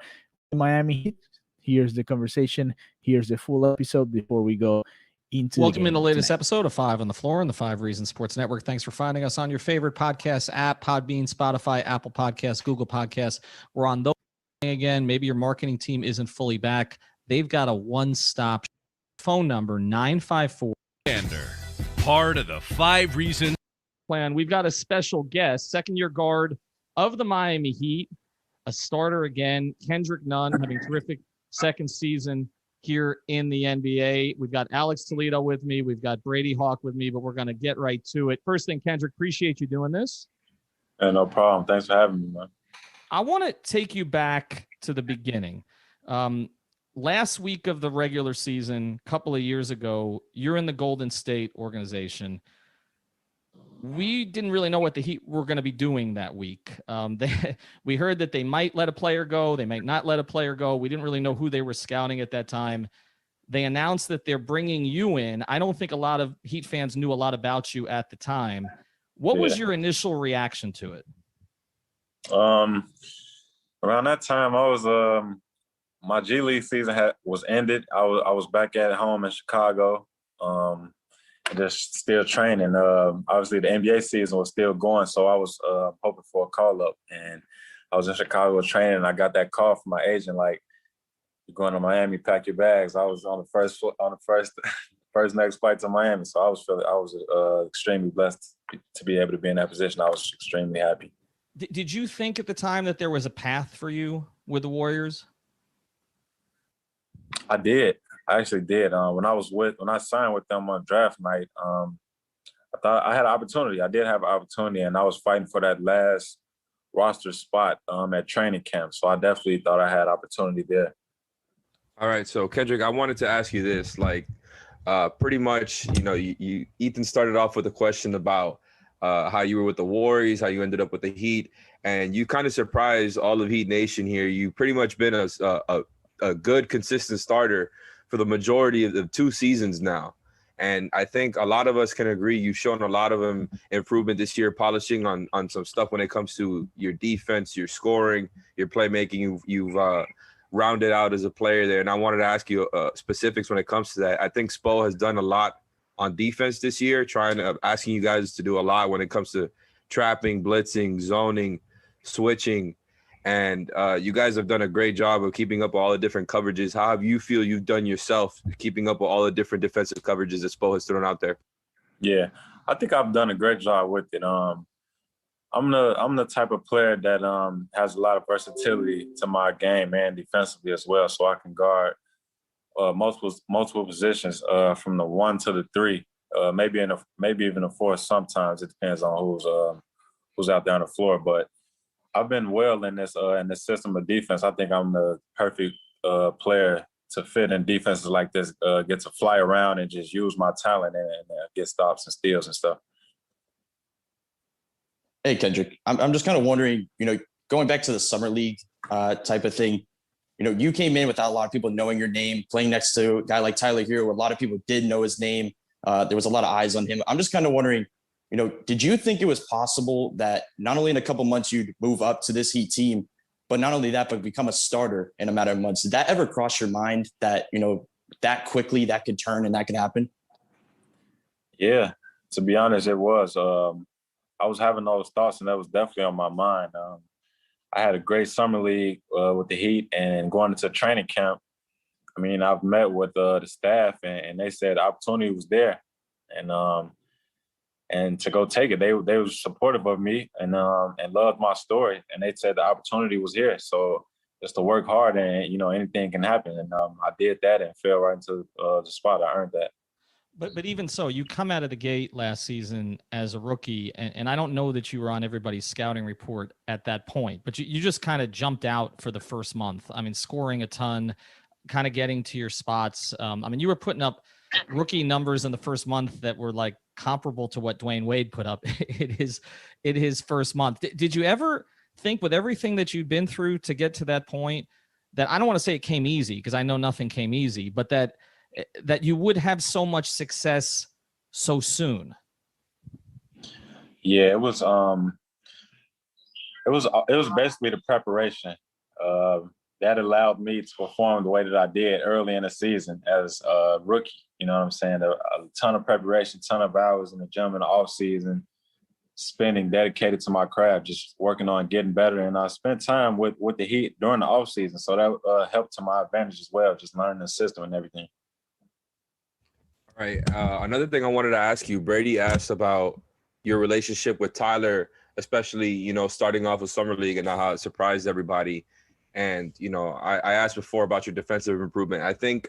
in Miami Heat, here's the conversation. Here's the full episode before we go into welcome in the latest episode of 5 on the Floor on the 5 Reasons Sports Network. Thanks for finding us on your favorite podcast app: Podbean, Spotify, Apple Podcasts, Google Podcasts. We're on those again. Maybe your marketing team isn't fully back. They've got a one-stop phone number, 954. Part of the 5 Reasons plan. We've got a special guest, second-year guard of the Miami Heat, a starter again, Kendrick Nunn, having terrific second season here in the NBA. We've got Alex Toledo with me. We've got Brady Hawk with me, but we're going to get right to it. First thing, Kendrick, appreciate you doing this. No problem. Thanks for having me, man. I want to take you back to the beginning. Last week of the regular season, a couple of years ago, you're in the Golden State organization. We didn't really know what the Heat were going to be doing that week. We heard that they might let a player go. They might not let a player go. We didn't really know who they were scouting at that time. They announced that they're bringing you in. I don't think a lot of Heat fans knew a lot about you at the time. What was your initial reaction to it? Around that time, I was my G League season was ended. I was back at home in Chicago. just still training. Obviously, the NBA season was still going, so I was hoping for a call up, and I was in Chicago training. And I got that call from my agent, like, "You're going to Miami, pack your bags." I was on the first next flight to Miami, so I was extremely blessed to be able to be in that position. I was extremely happy. Did you think at the time that there was a path for you with the Warriors? I did. I actually did. When I signed with them on draft night, I thought I had an opportunity. I did have an opportunity, and I was fighting for that last roster spot at training camp. So I definitely thought I had opportunity there. All right, so Kendrick, I wanted to ask you this. Like, pretty much, you Ethan started off with a question about how you were with the Warriors, how you ended up with the Heat, and you kind of surprised all of Heat Nation here. You pretty much been a good, consistent starter for the majority of the 2 seasons now. And I think a lot of us can agree you've shown a lot of improvement this year, polishing on some stuff when it comes to your defense, your scoring, your playmaking. You've rounded out as a player there. And I wanted to ask you specifics when it comes to that. I think Spo has done a lot on defense this year, asking you guys to do a lot when it comes to trapping, blitzing, zoning, switching. And you guys have done a great job of keeping up with all the different coverages. How have you feel you've done yourself keeping up with all the different defensive coverages that Spo has thrown out there? Yeah, I think I've done a great job with it. I'm the type of player that has a lot of versatility to my game and defensively as well, so I can guard multiple positions from the 1 to the 3, maybe even a 4 sometimes. It depends on who's out there on the floor, but I've been well in this system of defense. I think I'm the perfect player to fit in defenses like this, get to fly around and just use my talent and get stops and steals and stuff. Hey, Kendrick, I'm just kind of wondering, going back to the summer league type of thing, you came in without a lot of people knowing your name, playing next to a guy like Tyler Herro, where a lot of people did know his name. There was a lot of eyes on him. I'm just kind of wondering, did you think it was possible that not only in a couple months you'd move up to this Heat team, but not only that, but become a starter in a matter of months? Did that ever cross your mind that, that quickly that could turn and that could happen? Yeah, to be honest, it was. I was having those thoughts, and that was definitely on my mind. I had a great summer league with the Heat, and going into training camp, I mean, I've met with the staff, and they said the opportunity was there, and to go take it. They were supportive of me and loved my story, and they said the opportunity was here. So just to work hard, and anything can happen. And I did that and fell right into the spot. I earned that. But even so, you come out of the gate last season as a rookie, and I don't know that you were on everybody's scouting report at that point, but you just kind of jumped out for the first month. I mean, scoring a ton, kind of getting to your spots. I mean, you were putting up rookie numbers in the first month that were like comparable to what Dwayne Wade put up in his first month. Did you ever think, with everything that you've been through to get to that point, that I don't want to say it came easy, because I know nothing came easy, but that you would have so much success so soon? Yeah, it was basically the preparation that allowed me to perform the way that I did early in the season as a rookie. You know what I'm saying? A ton of preparation, ton of hours in the gym in the off season, spending dedicated to my craft, just working on getting better. And I spent time with the Heat during the off season, so that helped to my advantage as well, just learning the system and everything. All right. Another thing I wanted to ask you, Brady asked about your relationship with Tyler, especially, starting off with Summer League and how it surprised everybody. And, I asked before about your defensive improvement. I think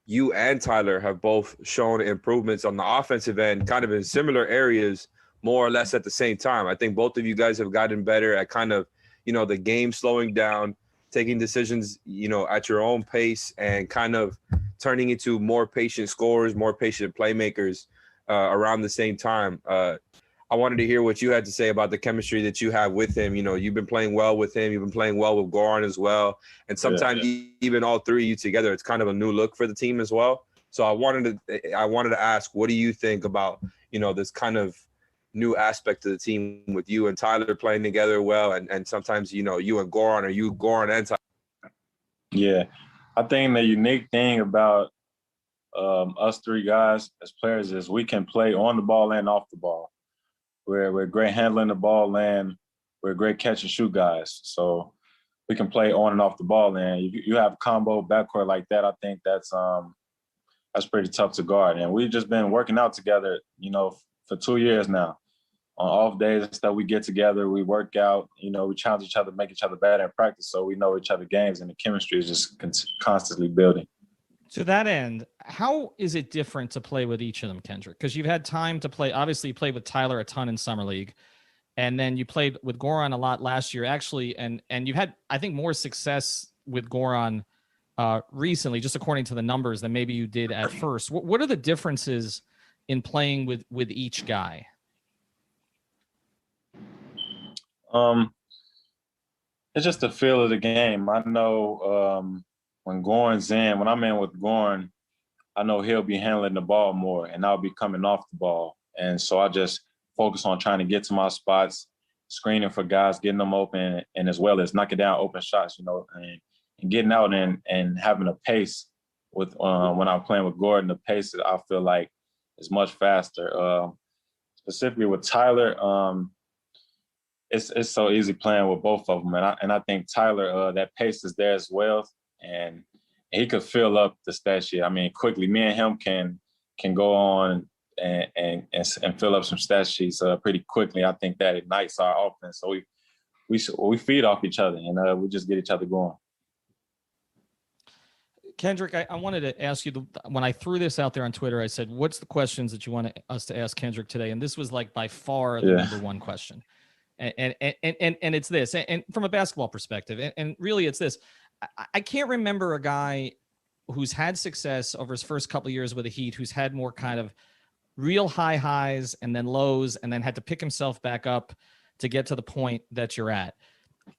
you and Tyler have both shown improvements on the offensive end, kind of in similar areas, more or less at the same time. I think both of you guys have gotten better at kind of, the game slowing down, taking decisions, at your own pace, and kind of turning into more patient scorers, more patient playmakers around the same time. I wanted to hear what you had to say about the chemistry that you have with him. You've been playing well with him. You've been playing well with Goran as well. And sometimes even all three of you together, it's kind of a new look for the team as well. So I wanted to ask, what do you think about, this kind of new aspect to the team with you and Tyler playing together well, and sometimes, you and Goran, or you, Goran and Tyler? Yeah. I think the unique thing about us three guys as players is we can play on the ball and off the ball. We're great handling the ball and we're great catch and shoot guys. So we can play on and off the ball. And you have a combo backcourt like that, I think that's pretty tough to guard. And we've just been working out together, for 2 years now. On off days and stuff, we get together, we work out, we challenge each other, make each other better in practice. So we know each other games and the chemistry is just constantly building. To that end, how is it different to play with each of them, Kendrick? Because you've had time to play. Obviously, you played with Tyler a ton in Summer League, and then you played with Goran a lot last year, actually. And you've had, I think, more success with Goran recently, just according to the numbers, than maybe you did at first. What are the differences in playing with each guy? It's just the feel of the game. I know when I'm in with Goran, I know he'll be handling the ball more and I'll be coming off the ball. And so I just focus on trying to get to my spots, screening for guys, getting them open, and as well as knocking down open shots, and getting out and having a pace with when I'm playing with Gordon, the pace I feel like is much faster. Specifically with Tyler, it's so easy playing with both of them, and I think Tyler, that pace is there as well, and he could fill up the stat sheet. I mean, quickly. Me and him can go on and fill up some stat sheets pretty quickly. I think that ignites our offense. So we feed off each other, and we just get each other going. Kendrick, I wanted to ask you, when I threw this out there on Twitter, I said, what's the questions that you want us to ask Kendrick today? And this was like by far the number one question. And it's this, and from a basketball perspective, and really it's this. I can't remember a guy who's had success over his first couple of years with the Heat, who's had more kind of real high highs and then lows, and then had to pick himself back up to get to the point that you're at.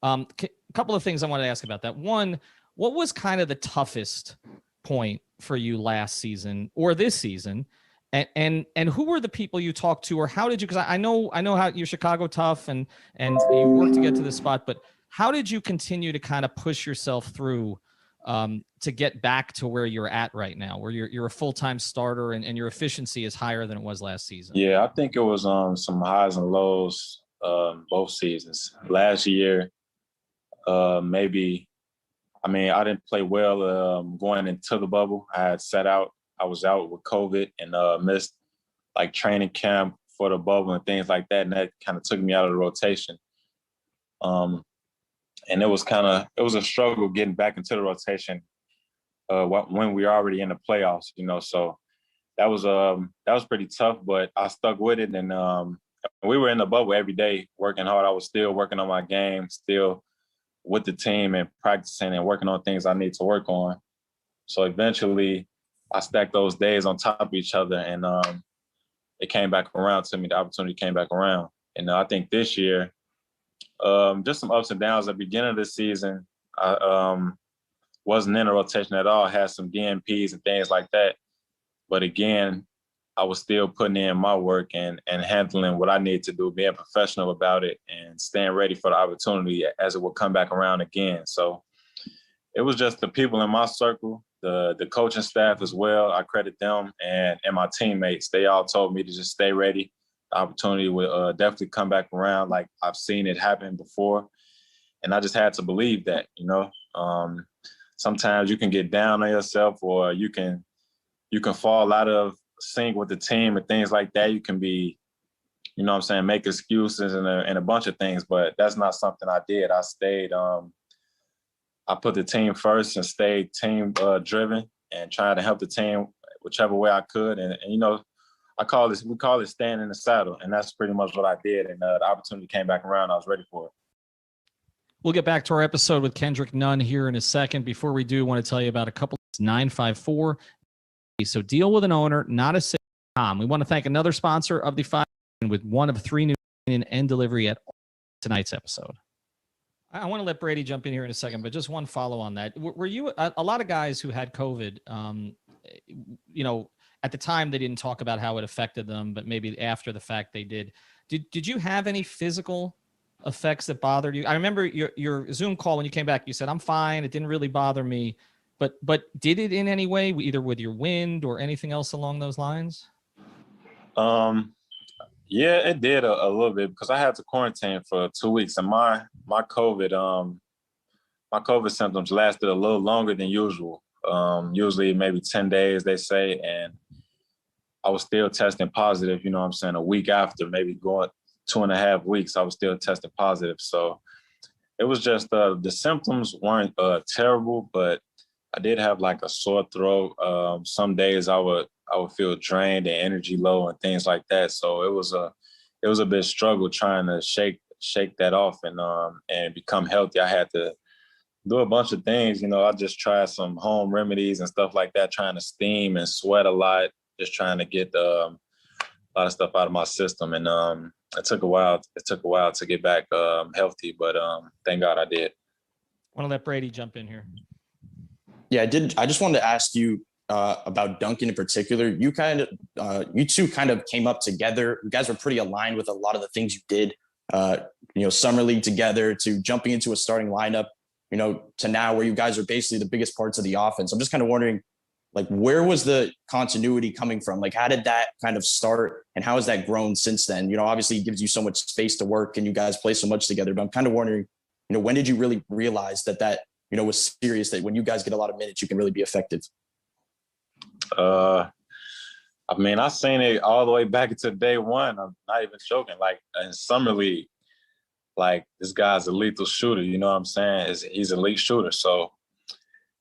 A couple of things I wanted to ask about that. One, what was kind of the toughest point for you last season or this season? And who were the people you talked to, or how did you, because I know how you're Chicago tough and you worked to get to this spot, but how did you continue to kind of push yourself through to get back to where you're at right now, where you're a full-time starter and your efficiency is higher than it was last season? Yeah, I think it was some highs and lows both seasons. Last year, maybe, I mean, I didn't play well going into the bubble. I was out with COVID and missed like training camp for the bubble and things like that. And that kind of took me out of the rotation. And it was a struggle getting back into the rotation when we were already in the playoffs, so that was pretty tough, but I stuck with it. And we were in the bubble every day working hard. I was still working on my game, still with the team and practicing and working on things I need to work on. So eventually I stacked those days on top of each other, and it came back around to me. The opportunity came back around. And I think this year, just some ups and downs at the beginning of the season. I wasn't in a rotation at all, had some DNPs and things like that. But again, I was still putting in my work and handling what I needed to do, being professional about it and staying ready for the opportunity as it would come back around again. So it was just the people in my circle, the coaching staff as well. I credit them and my teammates. They all told me to just stay ready. The opportunity will definitely come back around. Like I've seen it happen before. And I just had to believe that, sometimes you can get down on yourself, or you can fall out of sync with the team and things like that. You can be, make excuses and a bunch of things, but that's not something I did. I stayed, I put the team first and stayed team driven and trying to help the team whichever way I could. And we call it staying in the saddle. And that's pretty much what I did. And the opportunity came back around. I was ready for it. We'll get back to our episode with Kendrick Nunn here in a second. Before we do, I want to tell you about a couple. 954. So deal with an owner, not a sitcom. We want to thank another sponsor of the 5 with one of 3 new in end delivery at tonight's episode. I want to let Brady jump in here in a second, but just one follow on that. Were you a lot of guys who had COVID, at the time they didn't talk about how it affected them, but maybe after the fact they did. Did you have any physical effects that bothered you? I remember your Zoom call when you came back, you said, I'm fine. It didn't really bother me. But did it in any way, either with your wind or anything else along those lines? Yeah, it did a little bit because I had to quarantine for 2 weeks, and my COVID symptoms lasted a little longer than usual. Usually maybe 10 days, they say, and I was still testing positive, you know what I'm saying, a week after, maybe going 2.5 weeks, I was still testing positive. So it was just the symptoms weren't terrible, but I did have like a sore throat. Some days I would feel drained and energy low and things like that. So it was a bit struggle trying to shake that off and become healthy. I had to do a bunch of things. You know, I just tried some home remedies and stuff like that, trying to steam and sweat a lot, just trying to get a lot of stuff out of my system. And it took a while. It took a while to get back healthy, but thank God I did. Want to let Brady jump in here? Yeah, I did. I just wanted to ask you about Duncan in particular. You two kind of came up together. You guys were pretty aligned with a lot of the things you did. Summer league together to jumping into a starting lineup. To now where you guys are basically the biggest parts of the offense. I'm just kind of wondering, like, where was the continuity coming from? Like, how did that kind of start, and how has that grown since then? Obviously it gives you so much space to work, and you guys play so much together. But I'm kind of wondering, when did you really realize that was serious, that when you guys get a lot of minutes, you can really be effective? I seen it all the way back into day one. I'm not even joking. Like in summer league, like this guy's a lethal shooter. You know what I'm saying? He's an elite shooter. So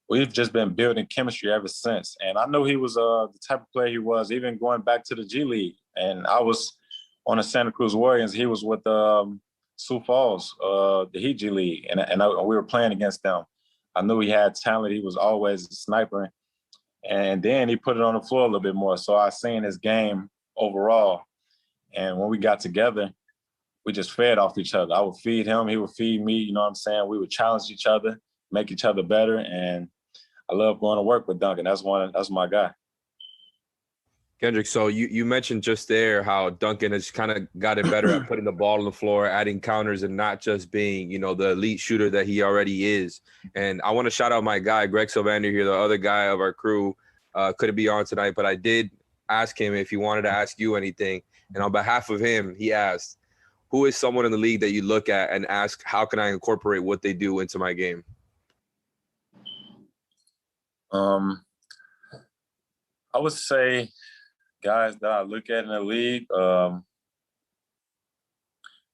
we've just been building chemistry ever since. And I knew he was the type of player he was, even going back to the G League. And I was on the Santa Cruz Warriors. He was with Sioux Falls, the Heat G League, and we were playing against them. I knew he had talent. He was always a sniper. And then he put it on the floor a little bit more. So I seen his game overall. And when we got together, we just fed off each other. I would feed him, he would feed me, you know what I'm saying? We would challenge each other, make each other better. And I love going to work with Duncan. That's my guy. Kendrick, so you mentioned just there how Duncan has kind of gotten better at putting the ball on the floor, adding counters, and not just being, the elite shooter that he already is. And I want to shout out my guy, Greg Sylvander here, the other guy of our crew. Couldn't be on tonight, but I did ask him if he wanted to ask you anything. And on behalf of him, he asked, who is someone in the league that you look at and ask, how can I incorporate what they do into my game? I would say guys that I look at in the league,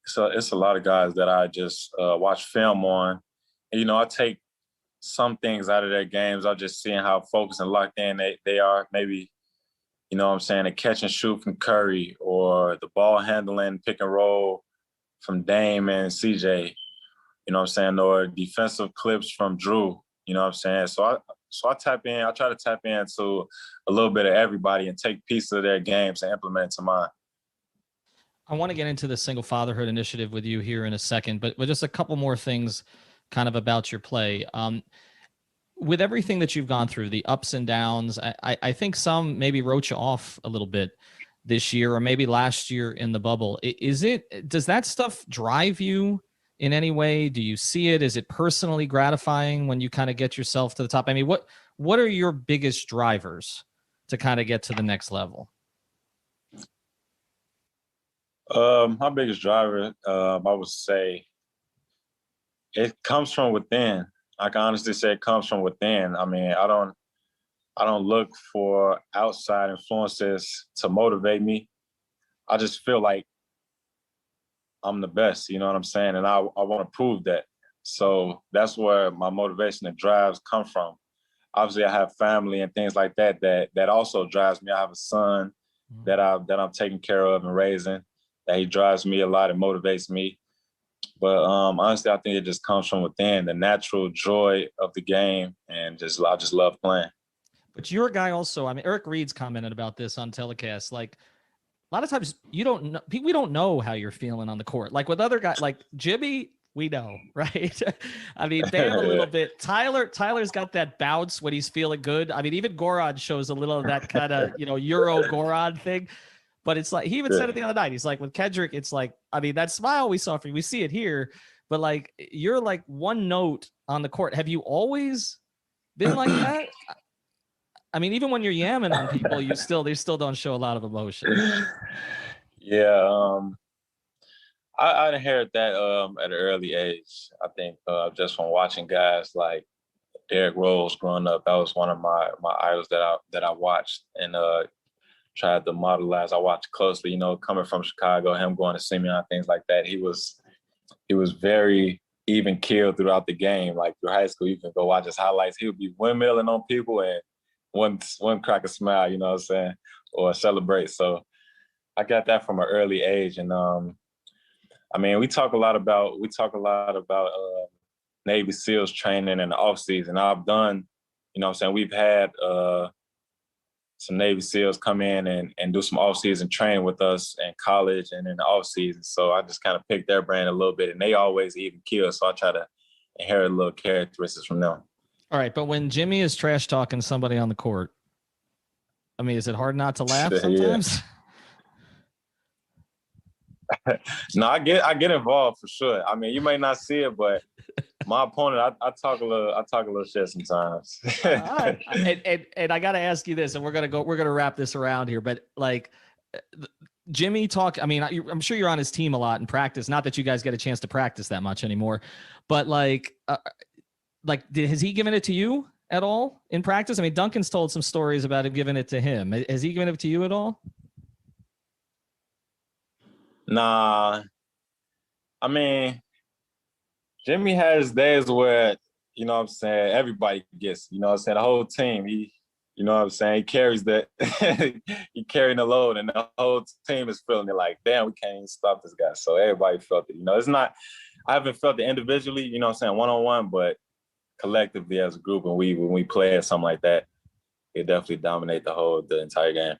so it's a lot of guys that I just watch film on. And, I take some things out of their games. I'm just seeing how focused and locked in they are. Maybe, a catch and shoot from Curry, or the ball handling, pick and roll from Dame and CJ, or defensive clips from Drew, So I tap in. I try to tap into a little bit of everybody and take pieces of their games and implement to mine. I want to get into the single fatherhood initiative with you here in a second, but just a couple more things kind of about your play. With everything that you've gone through, the ups and downs, I think some maybe wrote you off a little bit this year or maybe last year in the bubble. Does that stuff drive you in any way? Do you see it? Is it personally gratifying when you kind of get yourself to the top? I mean, what are your biggest drivers to kind of get to the next level? My biggest driver, I would say, it comes from within. I can honestly say it comes from within. I mean, I don't look for outside influences to motivate me. I just feel like I'm the best, you know what I'm saying? And I want to prove that. So that's where my motivation and drives come from. Obviously, I have family and things like that also drives me. I have a son that I'm taking care of and raising, that he drives me a lot and motivates me. But honestly, I think it just comes from within, the natural joy of the game, and I just love playing. But you're a guy also, I mean, Eric Reed's commented about this on telecast, like, a lot of times we don't know how you're feeling on the court. Like with other guys, like Jimmy, we know, right? I mean, Bam a little bit. Tyler's got that bounce when he's feeling good. I mean, even Goran shows a little of that kind of, Euro Goran thing. But it's like, he even said it the other night. He's like, with Kendrick, it's like, I mean, that smile we saw from you, we see it here, but like, you're like one note on the court. Have you always been like that? I mean, even when you're yamming on people, they still don't show a lot of emotion. Yeah, I inherited that at an early age. I think just from watching guys like Derrick Rose growing up, that was one of my idols that I watched and tried to modelize. I watched closely, you know, coming from Chicago, him going to Simeon, things like that. He was very even keeled throughout the game. Like through high school, you can go watch his highlights. He would be windmilling on people and one crack a smile, you know what I'm saying, or celebrate. So I got that from an early age, and I mean, we talk a lot about Navy SEALs training in the off season. I've done, you know what I'm saying, we've had some Navy SEALs come in and do some off season training with us in college and in the off season. So I just kind of picked their brand a little bit, and they always even kill. So I try to inherit little characteristics from them. All right, but when Jimmy is trash talking somebody on the court, I mean, is it hard not to laugh sometimes? No, I get involved for sure. I mean, you may not see it, but my opponent, I talk a little shit sometimes. All right. And I got to ask you this, and we're gonna wrap this around here. But like, Jimmy talk. I mean, I'm sure you're on his team a lot in practice. Not that you guys get a chance to practice that much anymore, but like has he given it to you at all in practice? I mean, Duncan's told some stories about him giving it to him. Has he given it to you at all? Nah, I mean, Jimmy has days where, you know what I'm saying, everybody gets, you know what I'm saying, the whole team, you know what I'm saying, he carries that, he carrying the load, and the whole team is feeling it like, damn, we can't even stop this guy. So everybody felt it. You know, it's not, I haven't felt it individually, you know what I'm saying, one-on-one, but collectively as a group, when we play something like that, it definitely dominate the entire game.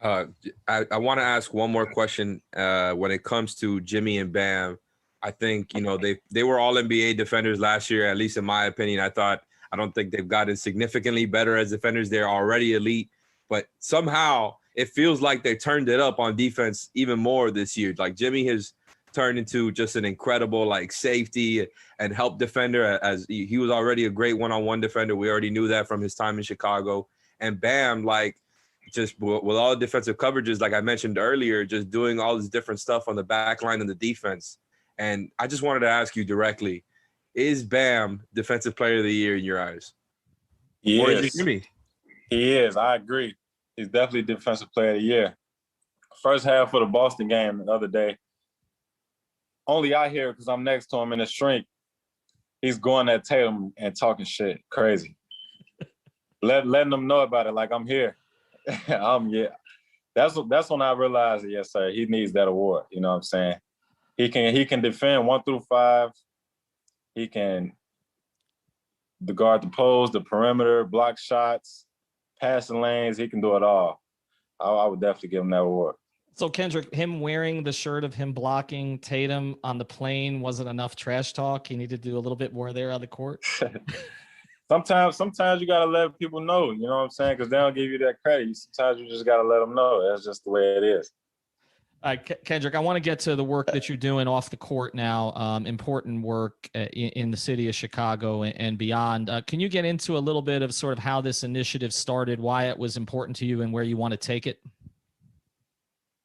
I want to ask one more question when it comes to Jimmy and Bam. I think, you know, they were all NBA defenders last year, at least in my opinion. I don't think they've gotten significantly better as defenders. They're already elite, but somehow it feels like they turned it up on defense even more this year. Like Jimmy has turned into just an incredible like safety and help defender, as he was already a great one-on-one defender. We already knew that from his time in Chicago. And Bam, like, just with all the defensive coverages, like I mentioned earlier, just doing all this different stuff on the back line and the defense. And I just wanted to ask you directly, is Bam Defensive Player of the Year in your eyes? He Or is. is it Jimmy? He is. I agree. He's definitely Defensive Player of the Year. First half of the Boston game the other day, only I hear because I'm next to him in the shrink, he's going at Tatum and talking shit. Crazy. Letting them know about it, like I'm here. Yeah. That's when I realized, yes, sir, he needs that award. You know what I'm saying? He can defend 1 through 5. He can guard the post, the perimeter, block shots, passing lanes. He can do it all. I would definitely give him that award. So Kendrick, him wearing the shirt of him blocking Tatum on the plane wasn't enough trash talk. He needed to do a little bit more there on the court. Sometimes you gotta let people know, you know what I'm saying? Because they don't give you that credit. Sometimes you just gotta let them know. That's just the way it is. All right, Kendrick, I want to get to the work that you're doing off the court now. Important work in the city of Chicago and beyond. Can you get into a little bit of sort of how this initiative started, why it was important to you, and where you want to take it?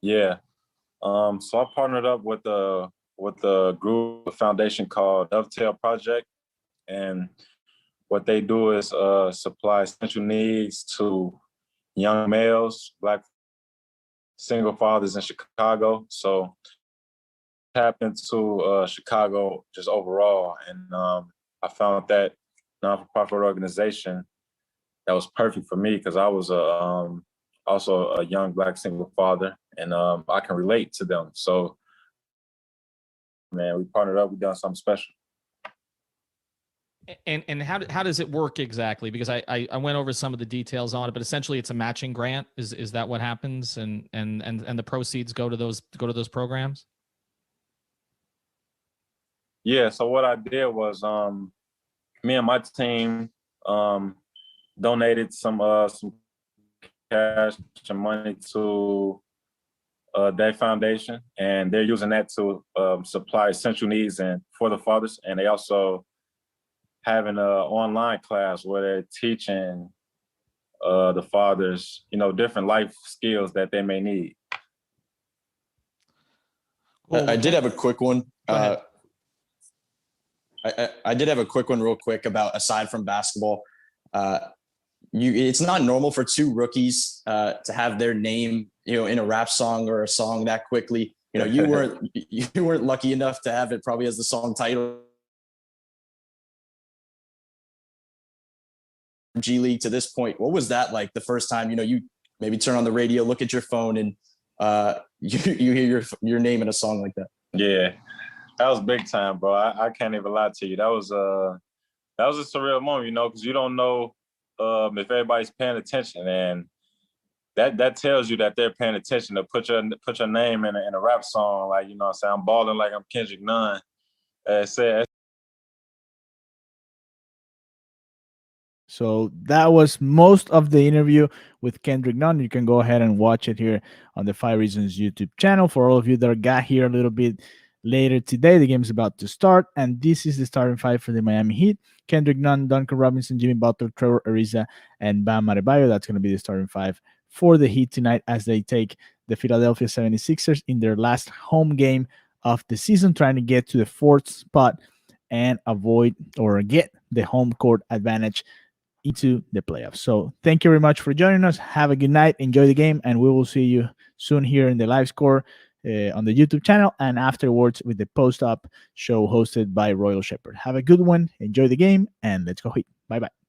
Yeah. So I partnered up with a group, a foundation called Dovetail Project, and what they do is supply essential needs to young males, Black single fathers in Chicago. So tapped into Chicago just overall, and I found that non-for-profit organization that was perfect for me because I was also a young Black single father, and I can relate to them. So, man, we partnered up. We done something special. And how does it work exactly? Because I went over some of the details on it, but essentially it's a matching grant. Is that what happens? And the proceeds go to those programs? Yeah. So what I did was me and my team donated some cash and money to their foundation, and they're using that to supply essential needs and for the fathers, and they also having a online class where they're teaching the fathers, different life skills that they may need. I did have a quick one. Go ahead. I did have a quick one real quick about, aside from basketball, it's not normal for two rookies to have their name, in a rap song or a song that quickly. You weren't lucky enough to have it probably as the song title. G League to this point, what was that like the first time, you maybe turn on the radio, look at your phone, and you hear your name in a song like that? Yeah, that was big time, bro. I can't even lie to you. That was a surreal moment, because you don't know if everybody's paying attention, and that tells you that they're paying attention. To put your name in a rap song, like, I'm saying, I'm balling like I'm Kendrick Nunn. So that was most of the interview with Kendrick Nunn. You can go ahead and watch it here on the 5 Reasons YouTube channel. For all of you that got here a little bit later today, the game's about to start, and this is the starting five for the Miami Heat. Kendrick Nunn, Duncan Robinson, Jimmy Butler, Trevor Ariza, and Bam Adebayo. That's going to be the starting five for the Heat tonight as they take the Philadelphia 76ers in their last home game of the season, trying to get to the 4th spot and avoid or get the home court advantage into the playoffs. So thank you very much for joining us. Have a good night. Enjoy the game, and we will see you soon here in the live score on the YouTube channel, and afterwards with the post-up show hosted by Royal Shepherd. Have a good one. Enjoy the game, and let's go Heat. Bye-bye.